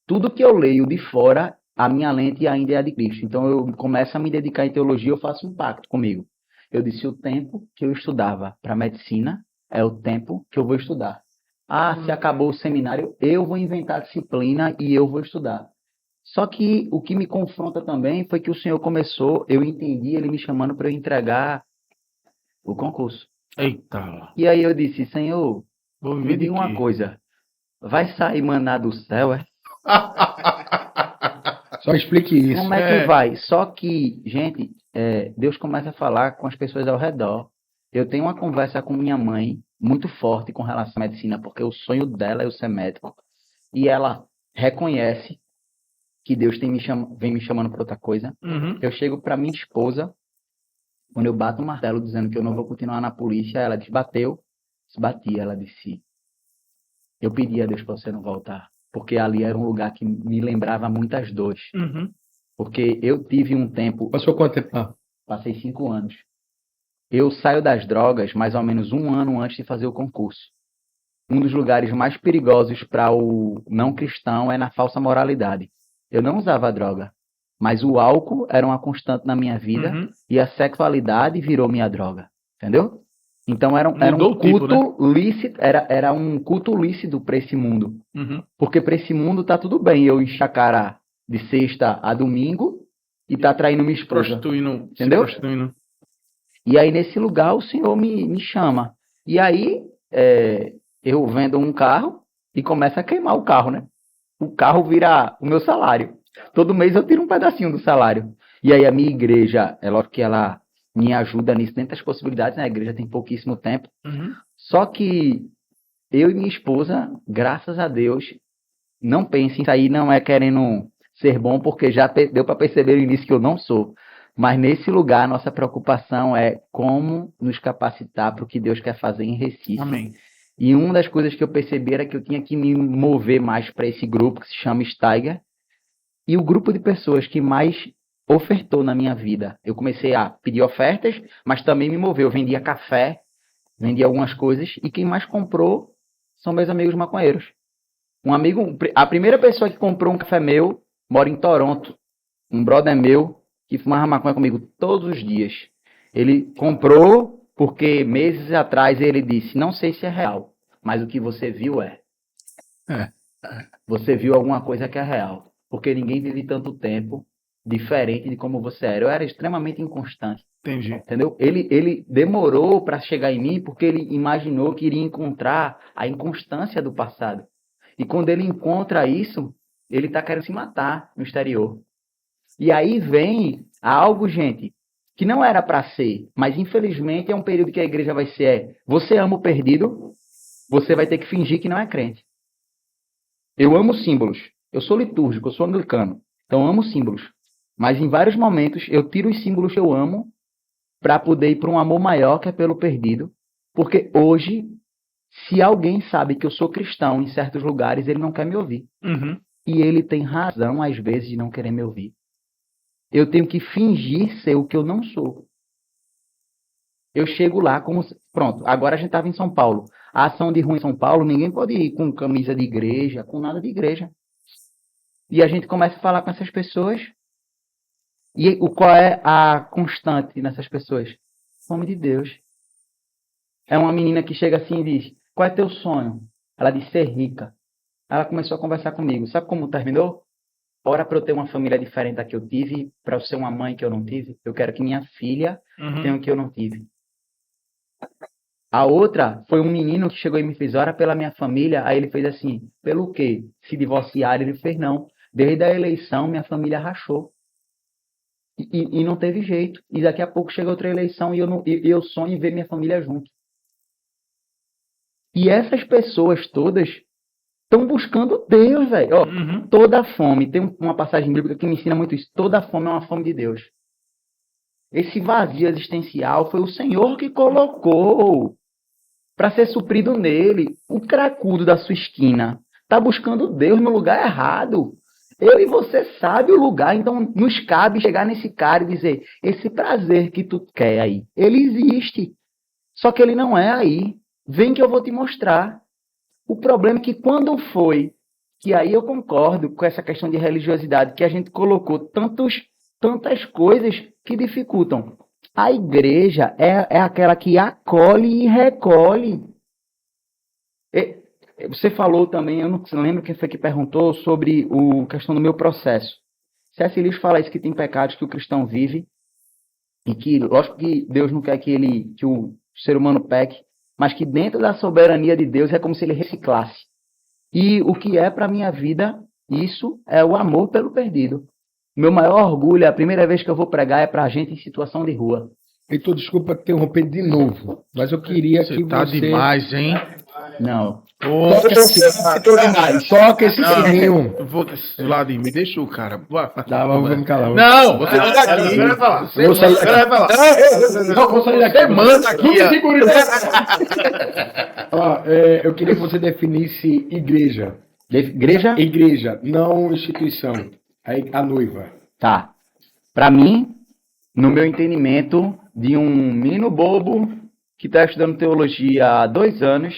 Tudo que eu leio de fora, a minha lente ainda é a de Cristo. Então eu começo a me dedicar em teologia, eu faço um pacto comigo. Eu disse, o tempo que eu estudava para medicina é o tempo que eu vou estudar. Se acabou o seminário, eu vou inventar disciplina e eu vou estudar. Só que o que me confronta também foi que o Senhor começou, eu entendi ele me chamando para eu entregar o concurso. Eita. E aí eu disse, Senhor, Vou me viver de diga uma quê? coisa, vai sair maná do céu, é? Só explique isso. Como é que vai? Só que, gente, Deus começa a falar com as pessoas ao redor. Eu tenho uma conversa com minha mãe muito forte com relação à medicina, porque o sonho dela é eu ser médico. E ela reconhece que Deus vem me chamando para outra coisa. Eu chego para minha esposa, quando eu bato o martelo dizendo que eu não vou continuar na polícia, ela diz, bateu. Bati, ela disse, eu pedi a Deus para você não voltar, porque ali era um lugar que me lembrava muitas dores. Porque eu tive um tempo... Passou quanto tempo lá? Passei 5 anos. Eu saio das drogas mais ou menos 1 ano antes de fazer o concurso. Um dos lugares mais perigosos para o não cristão é na falsa moralidade. Eu não usava droga, mas o álcool era uma constante na minha vida e a sexualidade virou minha droga. Entendeu? Então era um culto lícito, era um culto lícito para esse mundo. Porque para esse mundo tá tudo bem eu enxacarar de sexta a domingo e tá traindo minha esposa. Entendeu? Prostituindo. E aí, nesse lugar, o Senhor me chama. E aí, eu vendo um carro e começo a queimar o carro, né? O carro vira o meu salário. Todo mês eu tiro um pedacinho do salário. E aí, a minha igreja, é lógico que ela me ajuda nisso, dentro das possibilidades, né? A igreja tem pouquíssimo tempo. Só que eu e minha esposa, graças a Deus, não pensem, isso aí não é querendo ser bom, porque já deu para perceber no início que eu não sou. Mas nesse lugar, a nossa preocupação é como nos capacitar para o que Deus quer fazer em Recife. Amém. E uma das coisas que eu percebi era que eu tinha que me mover mais para esse grupo que se chama Steiger. E o grupo de pessoas que mais ofertou na minha vida. Eu comecei a pedir ofertas, mas também me moveu. Eu vendia café, vendia algumas coisas. E quem mais comprou são meus amigos maconheiros. A primeira pessoa que comprou um café meu mora em Toronto. Um brother meu que fumava maconha comigo todos os dias. Ele comprou porque meses atrás ele disse, não sei se é real, mas o que você viu é. Você viu alguma coisa que é real. Porque ninguém vive tanto tempo diferente de como você era. Eu era extremamente inconstante. Entendi. Entendeu? Ele demorou para chegar em mim porque ele imaginou que iria encontrar a inconstância do passado. E quando ele encontra isso, ele está querendo se matar no exterior. E aí vem algo, gente, que não era para ser, mas infelizmente é um período que a igreja vai ser. Você ama o perdido, você vai ter que fingir que não é crente. Eu amo símbolos. Eu sou litúrgico, eu sou anglicano. Então eu amo símbolos. Mas em vários momentos eu tiro os símbolos que eu amo para poder ir para um amor maior que é pelo perdido. Porque hoje, se alguém sabe que eu sou cristão em certos lugares, ele não quer me ouvir. Uhum. E ele tem razão, às vezes, de não querer me ouvir. Eu tenho que fingir ser o que eu não sou. Eu chego lá como... Pronto, agora a gente estava em São Paulo. A ação de rua em São Paulo, ninguém pode ir com camisa de igreja, com nada de igreja. E a gente começa a falar com essas pessoas. E qual é a constante nessas pessoas? Fome de Deus. É uma menina que chega assim e diz, qual é teu sonho? Ela diz, ser rica. Ela começou a conversar comigo. Sabe como terminou? Ora para eu ter uma família diferente da que eu tive, para eu ser uma mãe que eu não tive. Eu quero que minha filha tenha o que eu não tive. A outra foi um menino que chegou e me fez, ora pela minha família. Aí ele fez assim, pelo quê? Se divorciar? Ele fez, não. Desde a eleição, minha família rachou. E não teve jeito. E daqui a pouco chega outra eleição e eu sonho em ver minha família junto. E essas pessoas todas estão buscando Deus, velho. Uhum. Toda fome, tem uma passagem bíblica que me ensina muito isso. Toda fome é uma fome de Deus. Esse vazio existencial foi o Senhor que colocou para ser suprido nele. O cracudo da sua esquina está buscando Deus no lugar errado. Eu e você sabe o lugar, então nos cabe chegar nesse cara e dizer, esse prazer que tu quer aí, ele existe. Só que ele não é aí. Vem que eu vou te mostrar. O problema é que quando foi, que aí eu concordo com essa questão de religiosidade, que a gente colocou tantas coisas que dificultam. A igreja é aquela que acolhe e recolhe. Você falou também, eu não lembro quem foi que perguntou sobre a questão do meu processo. C.S. Lewis fala isso, que tem pecados que o cristão vive, e que, lógico que Deus não quer que o ser humano peque, mas que dentro da soberania de Deus é como se ele reciclasse. E o que é para a minha vida, isso é o amor pelo perdido. Meu maior orgulho, a primeira vez que eu vou pregar é para gente em situação de rua. Heitor, desculpa te interromper de novo, mas eu queria que Tá você... demais, hein? Não. Toca esse sininho. Eu vou desse lado aí, me deixa o cara. Vamos calar. Não, você não tá aqui. Vai falar. Você vai falar. Não, vou sair daqui. Você manda aqui. Ó, eu queria que você definisse igreja. Igreja? Igreja, não instituição. A noiva. Tá. Para mim, no meu entendimento de um menino bobo que está estudando teologia há 2 anos,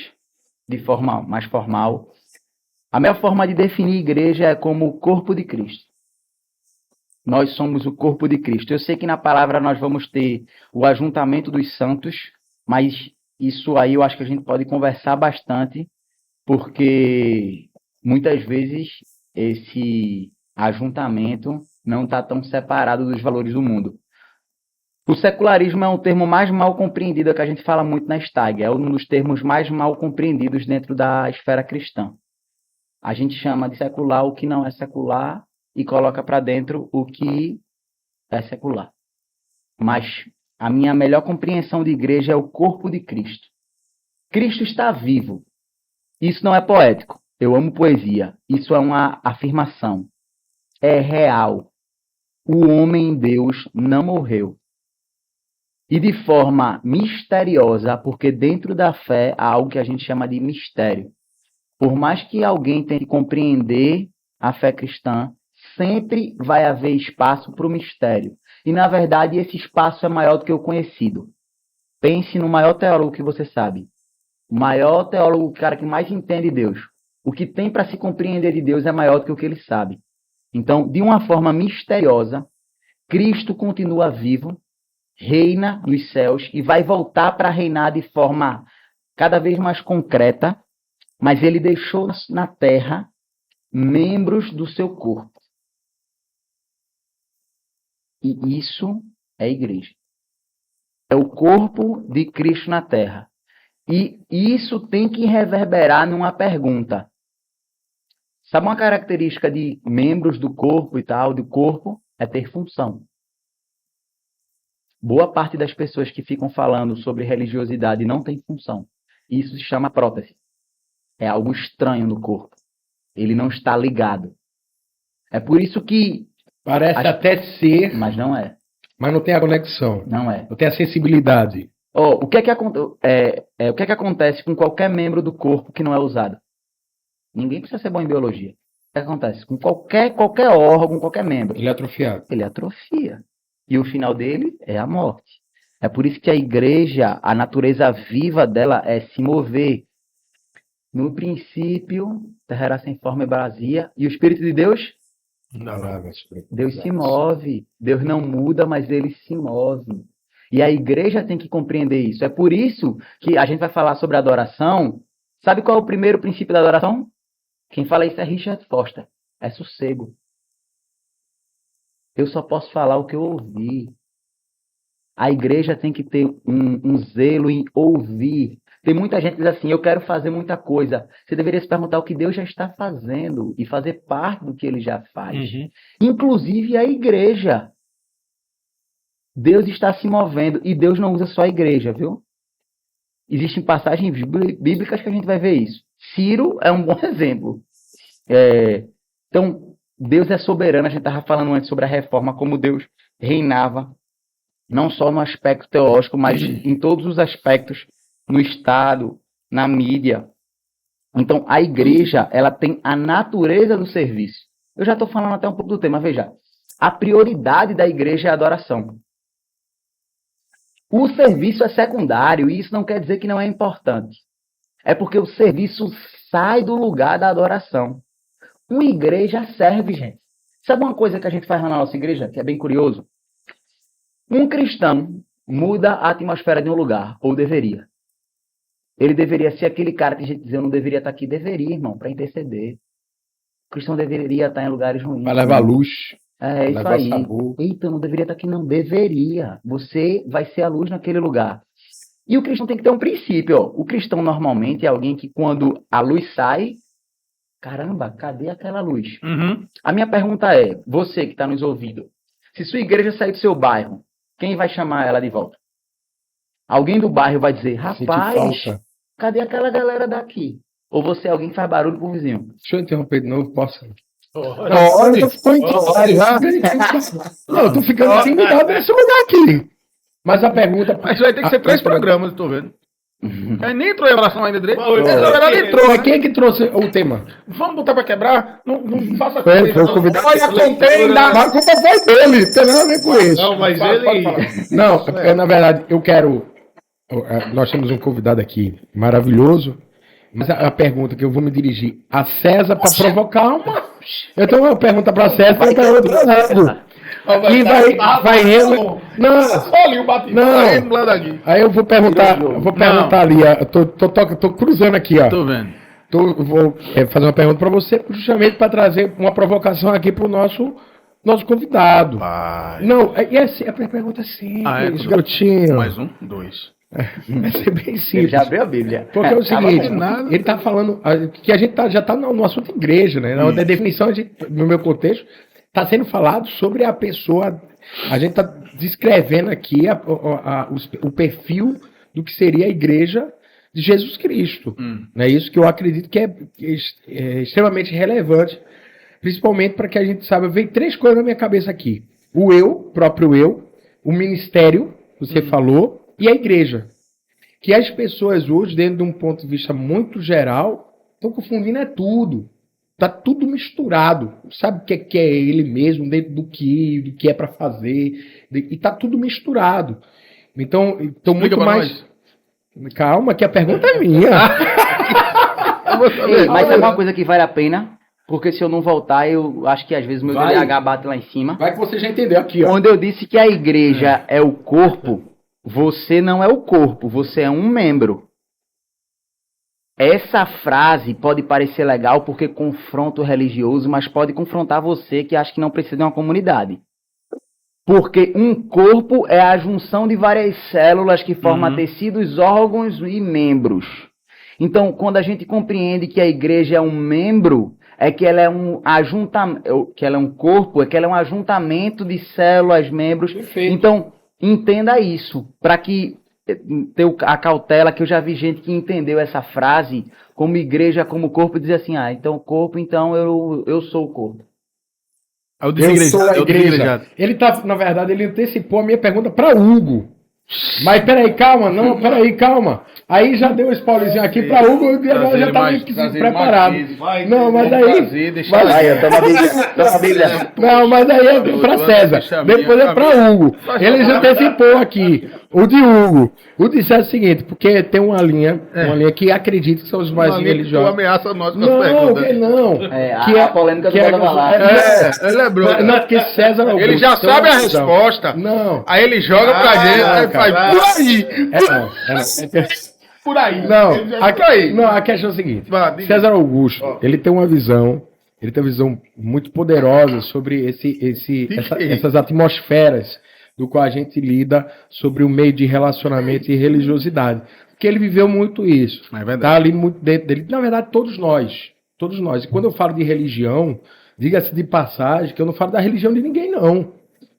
de forma mais formal, a melhor forma de definir igreja é como o corpo de Cristo. Nós somos o corpo de Cristo. Eu sei que na palavra nós vamos ter o ajuntamento dos santos, mas isso aí eu acho que a gente pode conversar bastante, porque muitas vezes esse ajuntamento não está tão separado dos valores do mundo. O secularismo é um termo mais mal compreendido, que a gente fala muito na STAG, é um dos termos mais mal compreendidos dentro da esfera cristã. A gente chama de secular o que não é secular e coloca para dentro o que é secular. Mas a minha melhor compreensão de igreja é o corpo de Cristo. Cristo está vivo. Isso não é poético. Eu amo poesia. Isso é uma afirmação. É real. O homem Deus não morreu. E de forma misteriosa, porque dentro da fé há algo que a gente chama de mistério. Por mais que alguém tente compreender a fé cristã, sempre vai haver espaço para o mistério. E, na verdade, esse espaço é maior do que o conhecido. Pense no maior teólogo que você sabe. O maior teólogo, o cara que mais entende Deus. O que tem para se compreender de Deus é maior do que o que ele sabe. Então, de uma forma misteriosa, Cristo continua vivo, reina nos céus e vai voltar para reinar de forma cada vez mais concreta, mas ele deixou na terra membros do seu corpo. E isso é a igreja. É o corpo de Cristo na terra. E isso tem que reverberar numa pergunta. Sabe uma característica de membros do corpo e tal, do corpo, é ter função. Boa parte das pessoas que ficam falando sobre religiosidade não tem função. Isso se chama prótese. É algo estranho no corpo. Ele não está ligado. É por isso que... Parece até ser, Mas não é. mas não tem a conexão. Não é. Não tem a sensibilidade. O que é que acontece com qualquer membro do corpo que não é usado? Ninguém precisa ser bom em biologia. O que acontece? Com qualquer órgão, qualquer membro. Ele é atrofiado. Ele atrofia. E o final dele é a morte. É por isso que a igreja, a natureza viva dela é se mover. No princípio, terra era sem forma e vazia. E o Espírito de Deus? Deus se move. Deus não muda, mas ele se move. E a igreja tem que compreender isso. É por isso que a gente vai falar sobre adoração. Sabe qual é o primeiro princípio da adoração? Quem fala isso é Richard Foster. É sossego. Eu só posso falar o que eu ouvi. A igreja tem que ter um zelo em ouvir. Tem muita gente que diz assim, eu quero fazer muita coisa. Você deveria se perguntar o que Deus já está fazendo e fazer parte do que ele já faz. Inclusive a igreja. Deus está se movendo e Deus não usa só a igreja, viu? Existem passagens bíblicas que a gente vai ver isso. Ciro é um bom exemplo. Então, Deus é soberano. A gente estava falando antes sobre a reforma, como Deus reinava, não só no aspecto teológico, mas em todos os aspectos, no Estado, na mídia. Então, a igreja, ela tem a natureza do serviço. Eu já estou falando até um pouco do tema, veja. A prioridade da igreja é a adoração. O serviço é secundário, e isso não quer dizer que não é importante. É porque o serviço sai do lugar da adoração. Uma igreja serve, gente. Sabe uma coisa que a gente faz na nossa igreja, que é bem curioso? Um cristão muda a atmosfera de um lugar, ou deveria. Ele deveria ser aquele cara que a gente diz, eu não deveria estar aqui. Deveria, irmão, para interceder. O cristão deveria estar em lugares ruins. Para levar luz. É isso levar aí. sabor. Eita, eu não deveria estar aqui, não. Deveria. Você vai ser a luz naquele lugar. E o cristão tem que ter um princípio. Ó. O cristão normalmente é alguém que quando a luz sai, caramba, cadê aquela luz? A minha pergunta é, você que está nos ouvindo, se sua igreja sair do seu bairro, quem vai chamar ela de volta? Alguém do bairro vai dizer, rapaz, cadê aquela galera daqui? Ou você é alguém que faz barulho pro vizinho? Deixa eu interromper de novo, posso? Olha, eu tô Não, eu tô ficando assim ligado nesse lugar aqui. Mas a pergunta... Mas vai ter que ser 3 programas, eu tô vendo. Aí nem entrou em relação ainda direito. Mas quem é que trouxe o tema? Vamos botar pra quebrar? Não faça Foi o convidado. Olha, contenda. Mas a culpa foi dele, não tem nada a ver com isso. Não, mas Pode falar. Não, porque, na verdade, eu quero... Nós temos um convidado aqui maravilhoso, mas a pergunta que eu vou me dirigir a César para provocar uma... Eu tenho uma pergunta para César e para outro lado. E vai Não, Olha o batido. Não. Aqui. Aí eu vou perguntar ali, eu tô cruzando aqui, ó. Tô vendo. Vou fazer uma pergunta para você, justamente para trazer uma provocação aqui para o nosso convidado. Vai. Não, a pergunta é simples, garotinho. Mais 1, 2. Vai ser bem Ele simples. já abriu a Bíblia. Porque é o seguinte, nada. ele está falando que a gente já está no assunto igreja, né? Na definição, no meu contexto, está sendo falado sobre a pessoa. A gente está descrevendo aqui o perfil do que seria a igreja de Jesus Cristo. É isso que eu acredito que é extremamente relevante, principalmente para que a gente saiba. Veio 3 coisas na minha cabeça aqui: o próprio eu, o ministério, você falou, e a igreja. Que as pessoas hoje, dentro de um ponto de vista muito geral, estão confundindo tudo. Tá tudo misturado. Sabe o que é ele mesmo, dentro do que é para fazer. E tá tudo misturado. Então muito mais... Calma, que a pergunta é minha. vou saber. Ei, mas sabe uma coisa que vale a pena? Porque se eu não voltar, eu acho que às vezes o meu Vai. TDAH bate lá em cima. Vai que você já entendeu aqui, ó. Quando eu disse que a igreja é o corpo, você não é o corpo, você é um membro. Essa frase pode parecer legal porque confronta o religioso, mas pode confrontar você que acha que não precisa de uma comunidade. Porque um corpo é a junção de várias células que formam tecidos, órgãos e membros. Então, quando a gente compreende que a igreja é um membro, é que ela é um ajuntamento, que ela é um corpo, é que ela é um ajuntamento de células, membros. Perfeito. Então, entenda isso, para que ter a cautela, que eu já vi gente que entendeu essa frase como igreja, como corpo, e dizer assim, então corpo, então eu sou o corpo. Eu sou a igreja. Ele tá, na verdade, ele antecipou a minha pergunta para Hugo. Mas peraí, calma. Aí já deu um spoilerzinho aqui para Hugo e agora já tá meio que preparado. Não, mas aí. Vai, eu tô na Bíblia. Não, mas aí é para César. Depois é para Hugo. Ele já antecipou aqui. O de Hugo. O de César é o seguinte, porque tem uma linha que acredita que são os mais religiosos. Ameaça nós com as Não, perguntas. que não. A polêmica do Bota Falar. Ele é bruto. Não, porque César Augusto, Ele já tem sabe uma a visão. resposta. Não. Aí ele joga pra gente, aí faz por aí. Por aí. Não, a questão é o seguinte. Vai, diga. César Augusto, ele tem uma visão muito poderosa sobre essas atmosferas do qual a gente lida sobre o meio de relacionamento e religiosidade. Porque ele viveu muito isso. É verdade. Tá ali muito dentro dele. Na verdade, todos nós. E quando eu falo de religião, diga-se de passagem que eu não falo da religião de ninguém, não.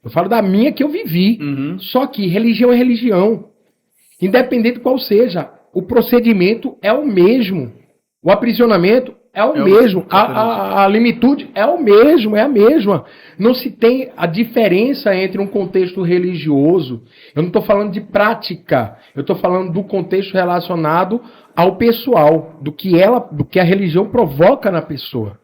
Eu falo da minha que eu vivi. Só que religião é religião. Independente qual seja, o procedimento é o mesmo. O aprisionamento é o mesmo. A limitude é o mesmo, é a mesma. Não se tem a diferença entre um contexto religioso. Eu não estou falando de prática. Eu estou falando do contexto relacionado ao pessoal, do que a religião provoca na pessoa.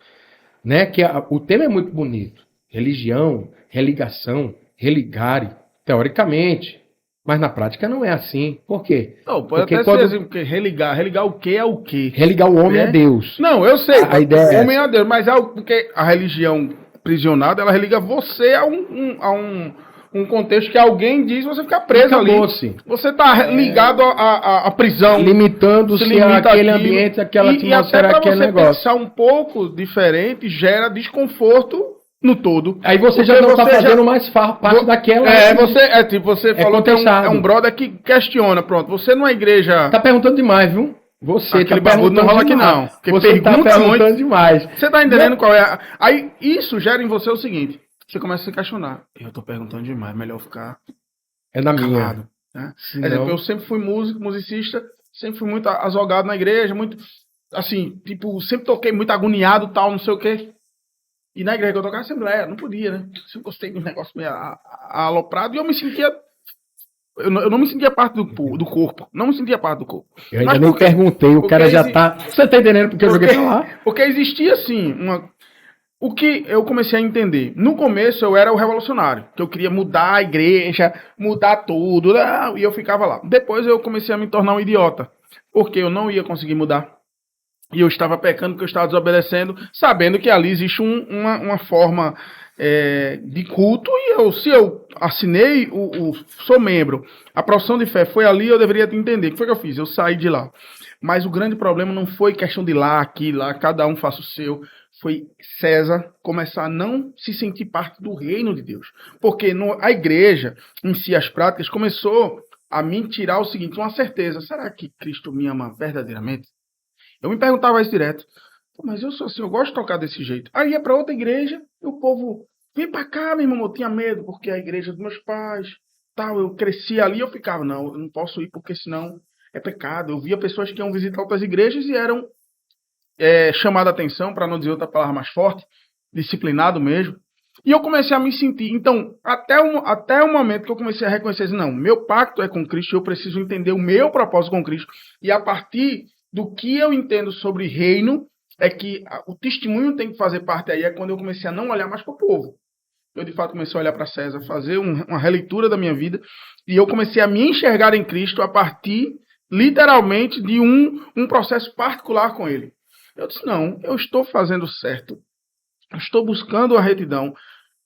Né? O tema é muito bonito. Religião, religação, religare, teoricamente. Mas na prática não é assim. Por quê? Não, pode Porque até quando- ser assim, porque religar o que é o que? Religar o homem É. a Deus. Não, eu sei. A ideia é o homem é Deus, mas porque a religião aprisionada, ela religa você a um contexto que alguém diz você ficar preso ali. Acabou-se. Você está ligado à prisão. Limitando-se se limita àquele àquilo, ambiente, àquela e até atmosfera, pra aquele você negócio. pensar um pouco diferente gera desconforto no todo. Aí você Porque já não está você fazendo mais parte daquela... Você falou que contestado. é um brother que questiona, pronto. Você não é igreja. Tá perguntando demais, viu? Você Aquele tá barbudo perguntando não rola aqui demais. não, porque Você tá pergunta perguntando muito. demais. Você tá entendendo qual é? Aí isso gera em você o seguinte: você começa a se questionar. Eu tô perguntando demais, melhor ficar É na minha. calado. Né? Senão- Por exemplo, eu sempre fui musicista, sempre fui muito azogado na igreja, muito assim, tipo, sempre toquei muito agoniado, tal, não sei o quê. E na igreja que eu tocava assembleia, não podia, né? Sempre gostei de um negócio meio aloprado e eu me sentia. Eu não me sentia parte do corpo. Não me sentia parte do corpo. Eu ainda Mas nem por quê? perguntei, o Porque cara já tá... Você tá entendendo porque eu joguei pra lá? Porque existia, assim, o que eu comecei a entender. No começo, eu era o revolucionário. Que eu queria mudar a igreja, mudar tudo. E eu ficava lá. Depois, eu comecei a me tornar um idiota. Porque eu não ia conseguir mudar. E eu estava pecando, porque eu estava desobedecendo, sabendo que ali existe uma forma de culto. E se eu assinei, sou membro, a profissão de fé foi ali, eu deveria entender. O que foi que eu fiz? Eu saí de lá. Mas o grande problema não foi questão de lá, aqui, lá, cada um faça o seu. Foi César começar a não se sentir parte do reino de Deus. Porque a igreja, em si, as práticas, começou a me tirar o seguinte, uma certeza. Será que Cristo me ama verdadeiramente? Eu me perguntava isso direto. Mas eu sou assim, eu gosto de tocar desse jeito. Aí ia para outra igreja, e o povo, vem para cá, meu irmão, eu tinha medo, porque é a igreja dos meus pais, tal, eu cresci ali, eu ficava, não, eu não posso ir, porque senão é pecado. Eu via pessoas que iam visitar outras igrejas e eram chamadas a atenção, para não dizer outra palavra mais forte, disciplinado mesmo. E eu comecei a me sentir, então, até o momento que eu comecei a reconhecer, não, meu pacto é com Cristo, eu preciso entender o meu propósito com Cristo, e a partir do que eu entendo sobre reino, é que o testemunho tem que fazer parte aí, é quando eu comecei a não olhar mais para o povo. Eu, de fato, comecei a olhar para César, fazer uma releitura da minha vida, e eu comecei a me enxergar em Cristo a partir, literalmente, de um processo particular com ele. Eu disse, não, eu estou fazendo certo. Eu estou buscando a retidão.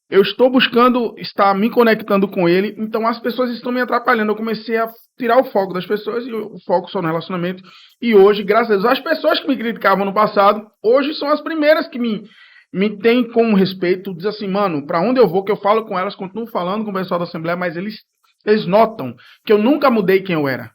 Eu estou buscando estar me conectando com ele, então as pessoas estão me atrapalhando. Eu comecei a tirar o foco das pessoas e o foco só no relacionamento. E hoje, graças a Deus, as pessoas que me criticavam no passado, hoje são as primeiras que me têm com respeito. Diz assim, mano, pra onde eu vou, que eu falo com elas, continuo falando com o pessoal da Assembleia, mas eles notam que eu nunca mudei quem eu era.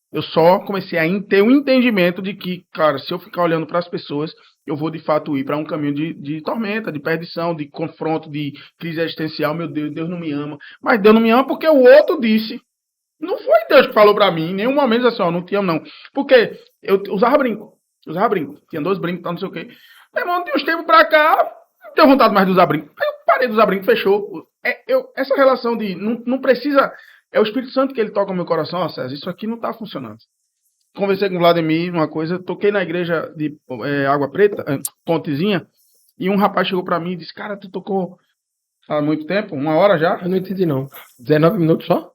Eu só comecei a ter um entendimento de que, cara, se eu ficar olhando para as pessoas, eu vou de fato ir para um caminho de tormenta, de perdição, de confronto, de crise existencial. Meu Deus, Deus não me ama. Mas Deus não me ama porque o outro disse. Não foi Deus que falou para mim, em nenhum momento assim, ó, não te amo não. Porque eu usava brinco. Tinha 2 brincos, tal, não sei o quê. Meu irmão, de uns tempos pra cá, não tenho vontade mais de usar brinco. Aí eu parei de usar brinco, fechou. Essa relação de não precisa. É o Espírito Santo que ele toca no meu coração, ó, César, isso aqui não tá funcionando. Conversei com o Vladimir, uma coisa, toquei na igreja de Água Preta, Pontezinha, e um rapaz chegou pra mim e disse, cara, tu tocou há muito tempo? 1 hora já? Eu não entendi, não. 19 minutos só?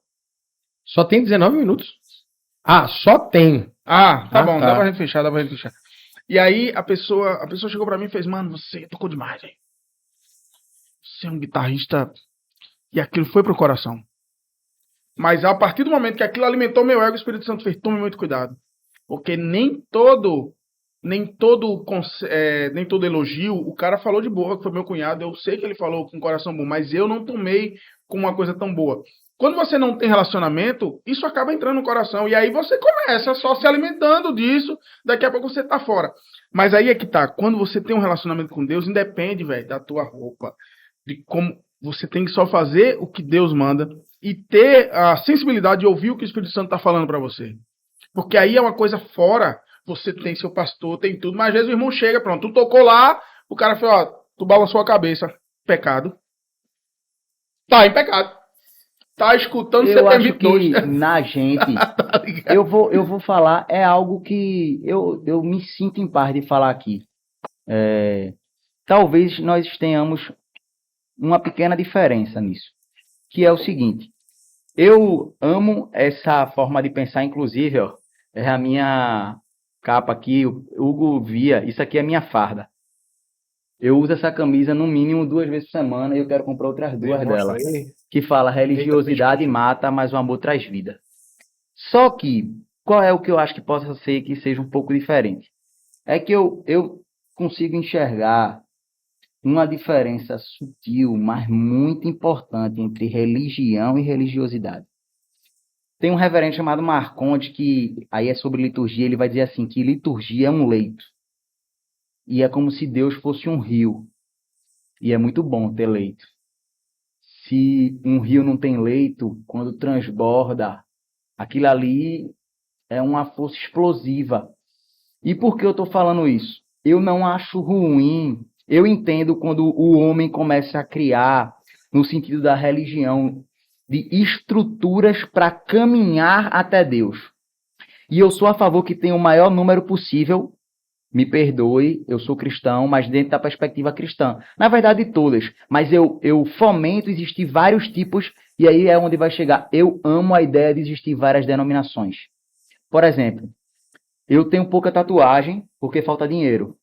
Só tem 19 minutos? Ah, só tem. Ah, tá bom, tá. dá pra gente fechar. E aí a pessoa chegou pra mim e fez, mano, você tocou demais, velho. Você é um guitarrista. E aquilo foi pro coração. Mas a partir do momento que aquilo alimentou meu ego, o Espírito Santo fez, tome muito cuidado. Porque nem todo elogio, o cara falou de boa, que foi meu cunhado, eu sei que ele falou com um coração bom, mas eu não tomei como uma coisa tão boa. Quando você não tem relacionamento, isso acaba entrando no coração, e aí você começa só se alimentando disso, daqui a pouco você tá fora. Mas aí é que tá, quando você tem um relacionamento com Deus, independe, velho, da tua roupa, de como você tem que só fazer o que Deus manda, e ter a sensibilidade de ouvir o que o Espírito Santo tá falando para você. Porque aí é uma coisa fora. Você tem seu pastor, tem tudo, mas às vezes o irmão chega, pronto, tu tocou lá, o cara fala, ó, tu balançou a cabeça, pecado. Tá em pecado. Tá escutando Eu acho 722. que na gente, Tá ligado? eu vou falar, é algo que eu me sinto em paz de falar aqui. Talvez nós tenhamos uma pequena diferença nisso, que é o seguinte, eu amo essa forma de pensar, inclusive, ó, é a minha capa aqui, o Hugo via, isso aqui é minha farda. Eu uso essa camisa no mínimo 2 vezes por semana e eu quero comprar outras 2 dela, que fala religiosidade mata, mas o amor traz vida. Só que, qual é o que eu acho que possa ser que seja um pouco diferente? É que eu consigo enxergar uma diferença sutil, mas muito importante entre religião e religiosidade. Tem um reverendo chamado Marcondes que, aí é sobre liturgia, ele vai dizer assim, que liturgia é um leito. E é como se Deus fosse um rio. E é muito bom ter leito. Se um rio não tem leito, quando transborda, aquilo ali é uma força explosiva. E por que eu estou falando isso? Eu não acho ruim. Eu entendo quando o homem começa a criar, no sentido da religião, de estruturas para caminhar até Deus. E eu sou a favor que tenha o maior número possível. Me perdoe, eu sou cristão, mas dentro da perspectiva cristã. Na verdade, todas. Mas eu fomento existir vários tipos, e aí é onde vai chegar. Eu amo a ideia de existir várias denominações. Por exemplo, eu tenho pouca tatuagem porque falta dinheiro.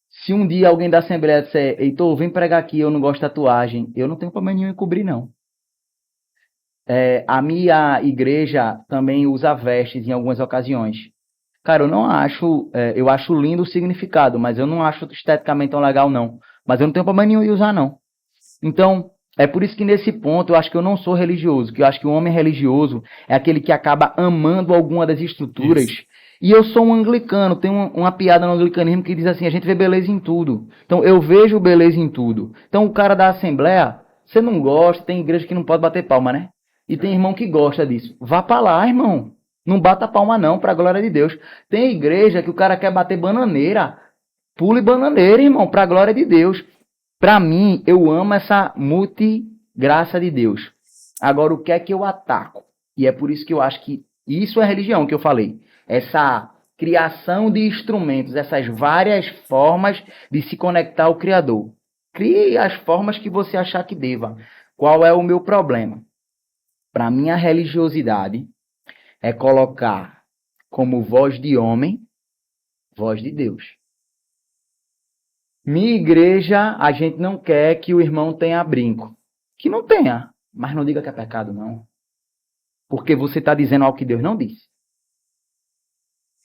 Se um dia alguém da Assembleia disser, Heitor, vem pregar aqui, eu não gosto de tatuagem, eu não tenho problema nenhum em cobrir, não. A minha igreja também usa vestes em algumas ocasiões. Cara, eu não acho, eu acho lindo o significado, mas eu não acho esteticamente tão legal, não. Mas eu não tenho problema nenhum em usar, não. Então, é por isso que nesse ponto eu acho que eu não sou religioso, que eu acho que o homem religioso é aquele que acaba amando alguma das estruturas. Isso. E eu sou um anglicano, tem uma piada no anglicanismo que diz assim, a gente vê beleza em tudo. Então, eu vejo beleza em tudo. Então, o cara da Assembleia, você não gosta, tem igreja que não pode bater palma, né? E tem irmão que gosta disso. Vá pra lá, irmão. Não bata palma não, pra glória de Deus. Tem igreja que o cara quer bater bananeira. Pule bananeira, irmão, pra glória de Deus. Pra mim, eu amo essa multigraça de Deus. Agora, o que é que eu ataco? E é por isso que eu acho que isso é religião que eu falei. Essa criação de instrumentos, essas várias formas de se conectar ao Criador. Crie as formas que você achar que deva. Qual é o meu problema? Para mim, a religiosidade é colocar como voz de homem, voz de Deus. Minha igreja, a gente não quer que o irmão tenha brinco. Que não tenha, mas não diga que é pecado, não. Porque você está dizendo algo que Deus não disse.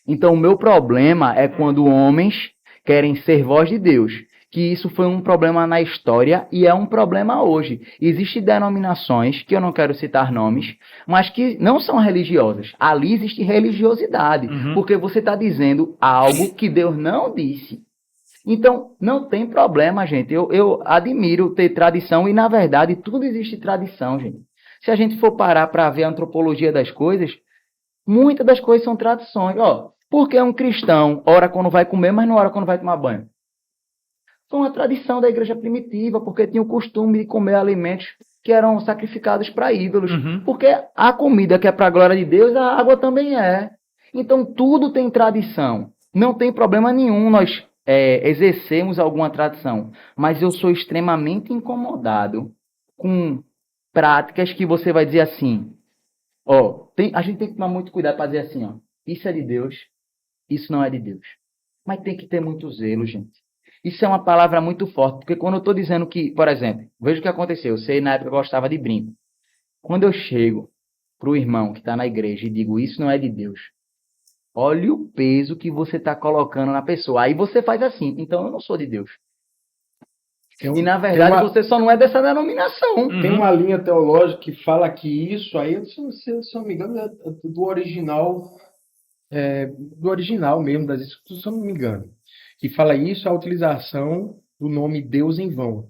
Então, o meu problema é quando homens querem ser voz de Deus. Que isso foi um problema na história e é um problema hoje. Existem denominações, que eu não quero citar nomes, mas que não são religiosas. Ali existe religiosidade, porque você está dizendo algo que Deus não disse. Então, não tem problema, gente. Eu admiro ter tradição e, na verdade, tudo existe tradição, gente. Se a gente for parar para ver a antropologia das coisas, muitas das coisas são tradições. Ó, por que um cristão ora quando vai comer, mas não ora quando vai tomar banho? Foi uma tradição da igreja primitiva, porque tinha o costume de comer alimentos que eram sacrificados para ídolos. Porque a comida que é para a glória de Deus, a água também é. Então, tudo tem tradição. Não tem problema nenhum nós exercermos alguma tradição. Mas eu sou extremamente incomodado com práticas que você vai dizer assim, ó, a gente tem que tomar muito cuidado para dizer assim, ó, isso é de Deus, isso não é de Deus. Mas tem que ter muito zelo, gente. Isso é uma palavra muito forte, porque quando eu estou dizendo que, por exemplo, veja o que aconteceu, eu sei na época eu gostava de brinco. Quando eu chego para o irmão que está na igreja e digo, isso não é de Deus, olha o peso que você está colocando na pessoa. Aí você faz assim, então eu não sou de Deus. E na verdade você só não é dessa denominação. Tem uma linha teológica que fala que isso aí, se eu não me engano, é do original mesmo das escrituras, se eu não me engano. Que fala isso, a utilização do nome Deus em vão.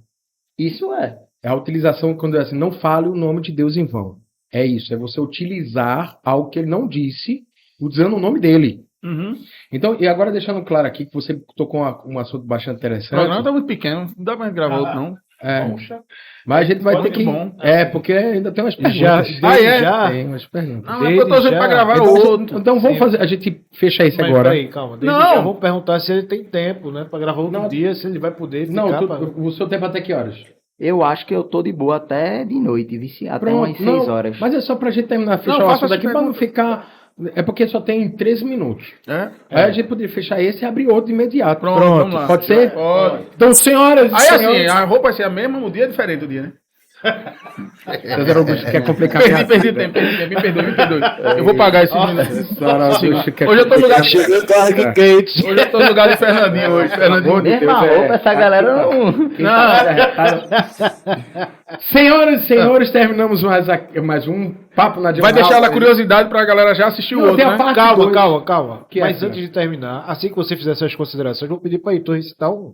Isso é. É a utilização quando é assim, não fale o nome de Deus em vão. É isso, é você utilizar algo que ele não disse, usando o nome dele. Então, e agora deixando claro aqui que você tocou um assunto bastante interessante. O programa tá muito pequeno, não dá pra gravar outro, não. Poxa. Mas a gente vai ter que. Bom. Porque ainda tem umas perguntas. Já? Tem umas perguntas. Não, é porque eu tô dizendo pra gravar outro. Então vamos fazer. A gente fecha isso Mas agora. peraí, calma. Já vamos perguntar se ele tem tempo, né? Pra gravar outro dia, se ele vai poder ficar. O seu tempo até que horas? Eu acho que eu tô de boa até de noite, viciado, até umas 6 horas. Mas é só pra gente terminar, fechar o assunto aqui, pra não ficar. É porque só tem 13 minutos. Aí a gente poderia fechar esse e abrir outro de imediato. Pronto, vamos lá. Pode ser? Pode. Então, senhoras Aí e senhores... assim, a roupa vai ser a mesma, o dia é diferente o dia, né? César Augusto quer complicar. Perdi tempo, me perdoe. Eu vou pagar esse menino. Hoje eu tô no lugar de Hoje eu tô no lugar de Fernandinho hoje. Mesma roupa, essa galera não... Senhoras e senhores, terminamos mais um Papo na Vai deixar a curiosidade pra galera já assistir o outro, né? Calma. Que Mas antes de terminar, assim que você fizer essas considerações, eu vou pedir pra Heitor recitar um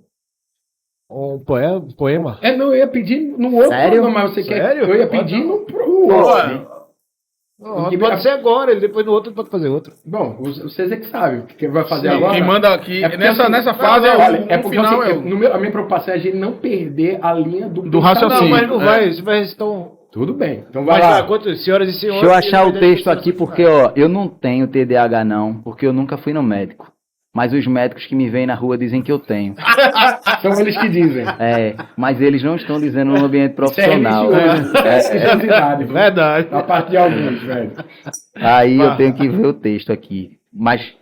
poema. Não, eu ia pedir no outro Sério? programa, mas você Sério? quer? Eu ia pedir no outro. Pode ser agora, ele depois no outro ele pode fazer outro. Bom, vocês é que sabem o que vai fazer Sim, agora. quem manda aqui, porque nessa fase, porque final assim, a minha preocupação é a gente não perder a linha do raciocínio. Não, mas não vai, você vai recitar Tudo bem, então vai lá. Senhoras e senhores... Deixa eu achar o texto aqui, porque ó, eu não tenho TDAH não, porque eu nunca fui no médico. Mas os médicos que me veem na rua dizem que eu tenho. São eles que dizem. Mas eles não estão dizendo no ambiente profissional. Religiosidade. Verdade. A parte de alguns, velho. Aí eu tenho que ver o texto aqui. Mas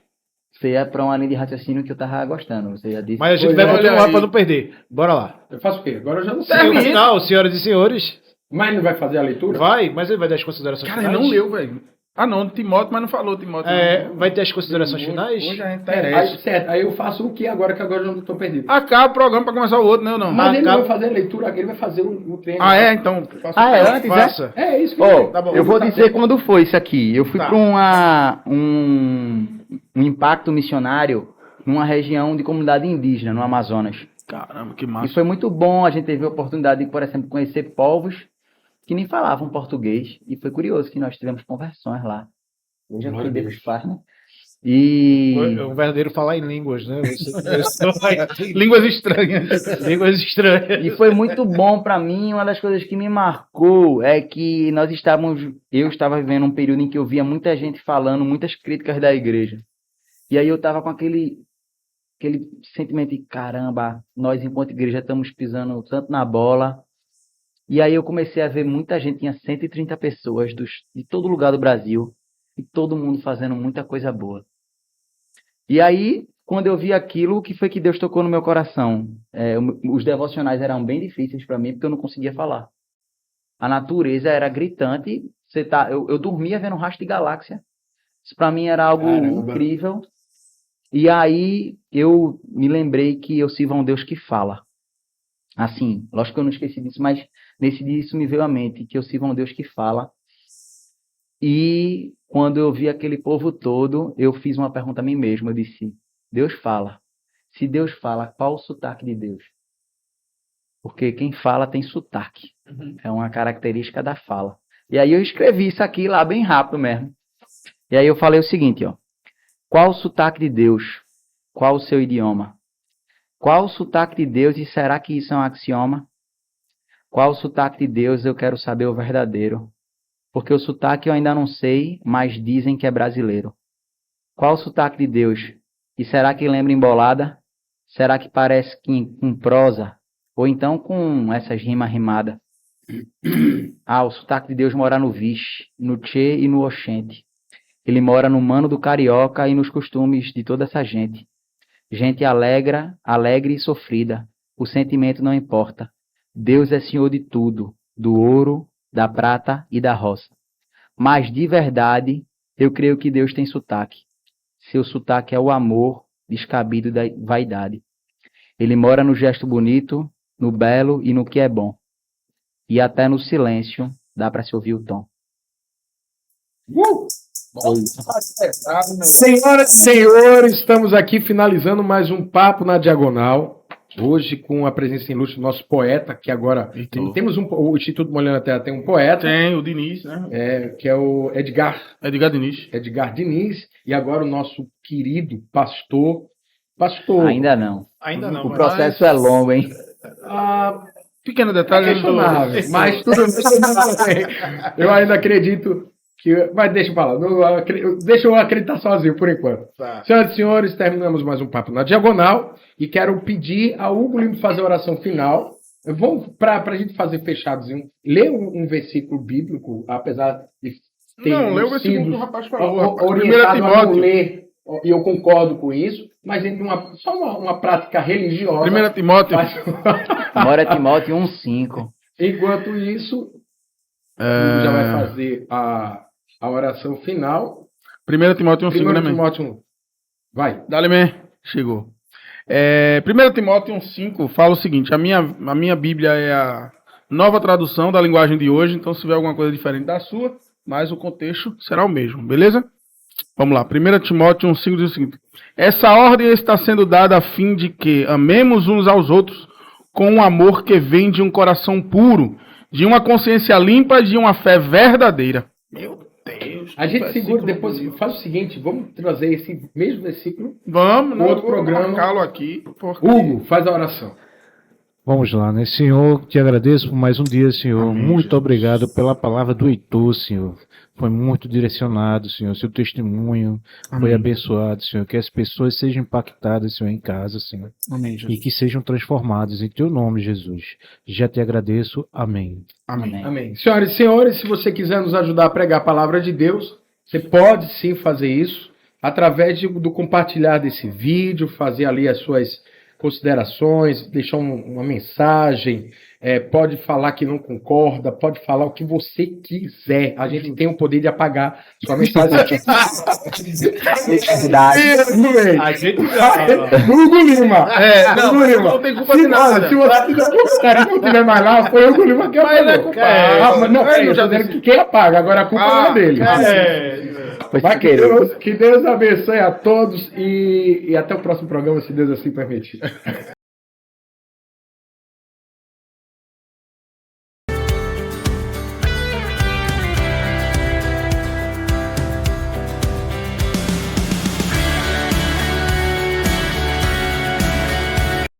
você é para uma linha de raciocínio que eu tava gostando. Você já disse. Mas a gente vai continuar para não perder. Bora lá. Eu faço o quê? Agora eu já não sei. Não, senhoras e senhores. Mas não vai fazer a leitura? Vai, mas ele vai dar as considerações Cara, finais. ele não leu, velho. No Timóteo, mas não falou Timóteo. Vai ter as considerações finais? Hoje a gente tá certo, aí eu faço o que agora que agora eu não estou perdido. Acaba o programa pra começar o outro, né? Ou não? Mas ele não vai fazer a leitura, ele vai fazer o treino. Então. Antes, faça. É isso que tá bom. Eu vou dizer quando foi isso aqui. Eu fui para um impacto missionário numa região de comunidade indígena, no Amazonas. Caramba, que E massa. foi muito bom, a gente teve a oportunidade de, por exemplo, conhecer povos que nem falavam português. E foi curioso que nós tivemos conversões lá. Veja o que Deus faz, né? E... O verdadeiro falar em línguas, né? Línguas estranhas. Línguas estranhas. E foi muito bom para mim. Uma das coisas que me marcou é que eu estava vivendo um período em que eu via muita gente falando, muitas críticas da igreja. E aí eu estava com aquele sentimento de caramba, nós enquanto igreja estamos pisando tanto na bola. E aí eu comecei a ver muita gente, tinha 130 pessoas de todo lugar do Brasil, e todo mundo fazendo muita coisa boa. E aí, quando eu vi aquilo, o que foi que Deus tocou no meu coração? Os devocionais eram bem difíceis para mim, porque eu não conseguia falar. A natureza era gritante. Eu dormia vendo um rastro de galáxia. Isso para mim era algo incrível. E aí eu me lembrei que eu sirvo a um Deus que fala. Assim, lógico que eu não esqueci disso, mas nesse dia isso me veio à mente, que eu sirvo a um Deus que fala. E quando eu vi aquele povo todo, eu fiz uma pergunta a mim mesmo. Eu disse, Deus fala. Se Deus fala, qual o sotaque de Deus? Porque quem fala tem sotaque. É uma característica da fala. E aí eu escrevi isso aqui lá bem rápido mesmo. E aí eu falei o seguinte, ó. Qual o sotaque de Deus? Qual o seu idioma? Qual o sotaque de Deus e será que isso é um axioma? Qual o sotaque de Deus? Eu quero saber o verdadeiro. Porque o sotaque eu ainda não sei, mas dizem que é brasileiro. Qual o sotaque de Deus? E será que lembra embolada? Será que parece com prosa? Ou então com essas rimas rimadas? Ah, o sotaque de Deus mora no Vixe, no Tchê e no Oxente. Ele mora no mano do carioca e nos costumes de toda essa gente. Gente alegre e sofrida. O sentimento não importa. Deus é senhor de tudo, do ouro, da prata e da roça. Mas de verdade, eu creio que Deus tem sotaque. Seu sotaque é o amor descabido da vaidade. Ele mora no gesto bonito, no belo e no que é bom. E até no silêncio dá para se ouvir o tom. Senhoras e senhores, estamos aqui finalizando mais um Papo na Diagonal. Hoje com a presença ilustre do nosso poeta, que agora temos o Instituto Molhando a Terra tem um poeta. Tem, o Diniz, né? Que é o Edgar Diniz. Edgar Diniz. E agora o nosso querido pastor. Ainda não. Ainda não. O processo é longo, hein? Pequeno detalhe. Mas tudo bem. Eu ainda acredito que... Mas deixa eu falar. Deixa eu acreditar sozinho, por enquanto. Tá. Senhoras e senhores, terminamos mais um Papo na Diagonal. E quero pedir ao Hugo Lima fazer a oração final. Para a gente fazer fechadozinho, ler um versículo bíblico, apesar de ter não, lê o versículo que o rapaz falou. Orientado a não ler, e eu concordo com isso, mas entre só uma prática religiosa. 1 Timóteo. Bora Timóteo 1,5. Enquanto isso, já vai fazer a oração final. 1 Timóteo 1,5, né, 1 Timóteo 1. Vai. Dale, man. Chegou. 1 Timóteo 1,5 fala o seguinte, a minha Bíblia é a nova tradução da linguagem de hoje, então se tiver alguma coisa diferente da sua, mas o contexto será o mesmo, beleza? Vamos lá, 1 Timóteo 1,5 diz o seguinte, essa ordem está sendo dada a fim de que amemos uns aos outros com um amor que vem de um coração puro, de uma consciência limpa, de uma fé verdadeira. Meu Deus. A gente segura depois, faz o seguinte, vamos trazer esse mesmo versículo. Vamos, no outro programa. Aqui, porque... Hugo, faz a oração. Vamos lá, né? Senhor, te agradeço por mais um dia, Senhor. Amém, muito Jesus. Obrigado pela palavra do Heitor, Senhor. Foi muito direcionado, Senhor. Seu testemunho foi abençoado, Senhor. Que as pessoas sejam impactadas, Senhor, em casa, Senhor. Amém, Jesus. E que sejam transformadas em Teu nome, Jesus. Já te agradeço. Amém. Amém. Amém. Senhoras e senhores, se você quiser nos ajudar a pregar a palavra de Deus, você pode sim fazer isso através do compartilhar desse vídeo, fazer ali as suas considerações, deixar uma mensagem, pode falar que não concorda, pode falar o que você quiser. A gente tem o poder de apagar sua mensagem. A gente Hugo Lima. Não tem culpa de nada. Se você não tiver mais lá, foi o Hugo Lima que apagou. Eu tô dizendo que quem apaga, agora a culpa não é dele. Mas que Deus abençoe a todos e até o próximo programa, se Deus assim permitir.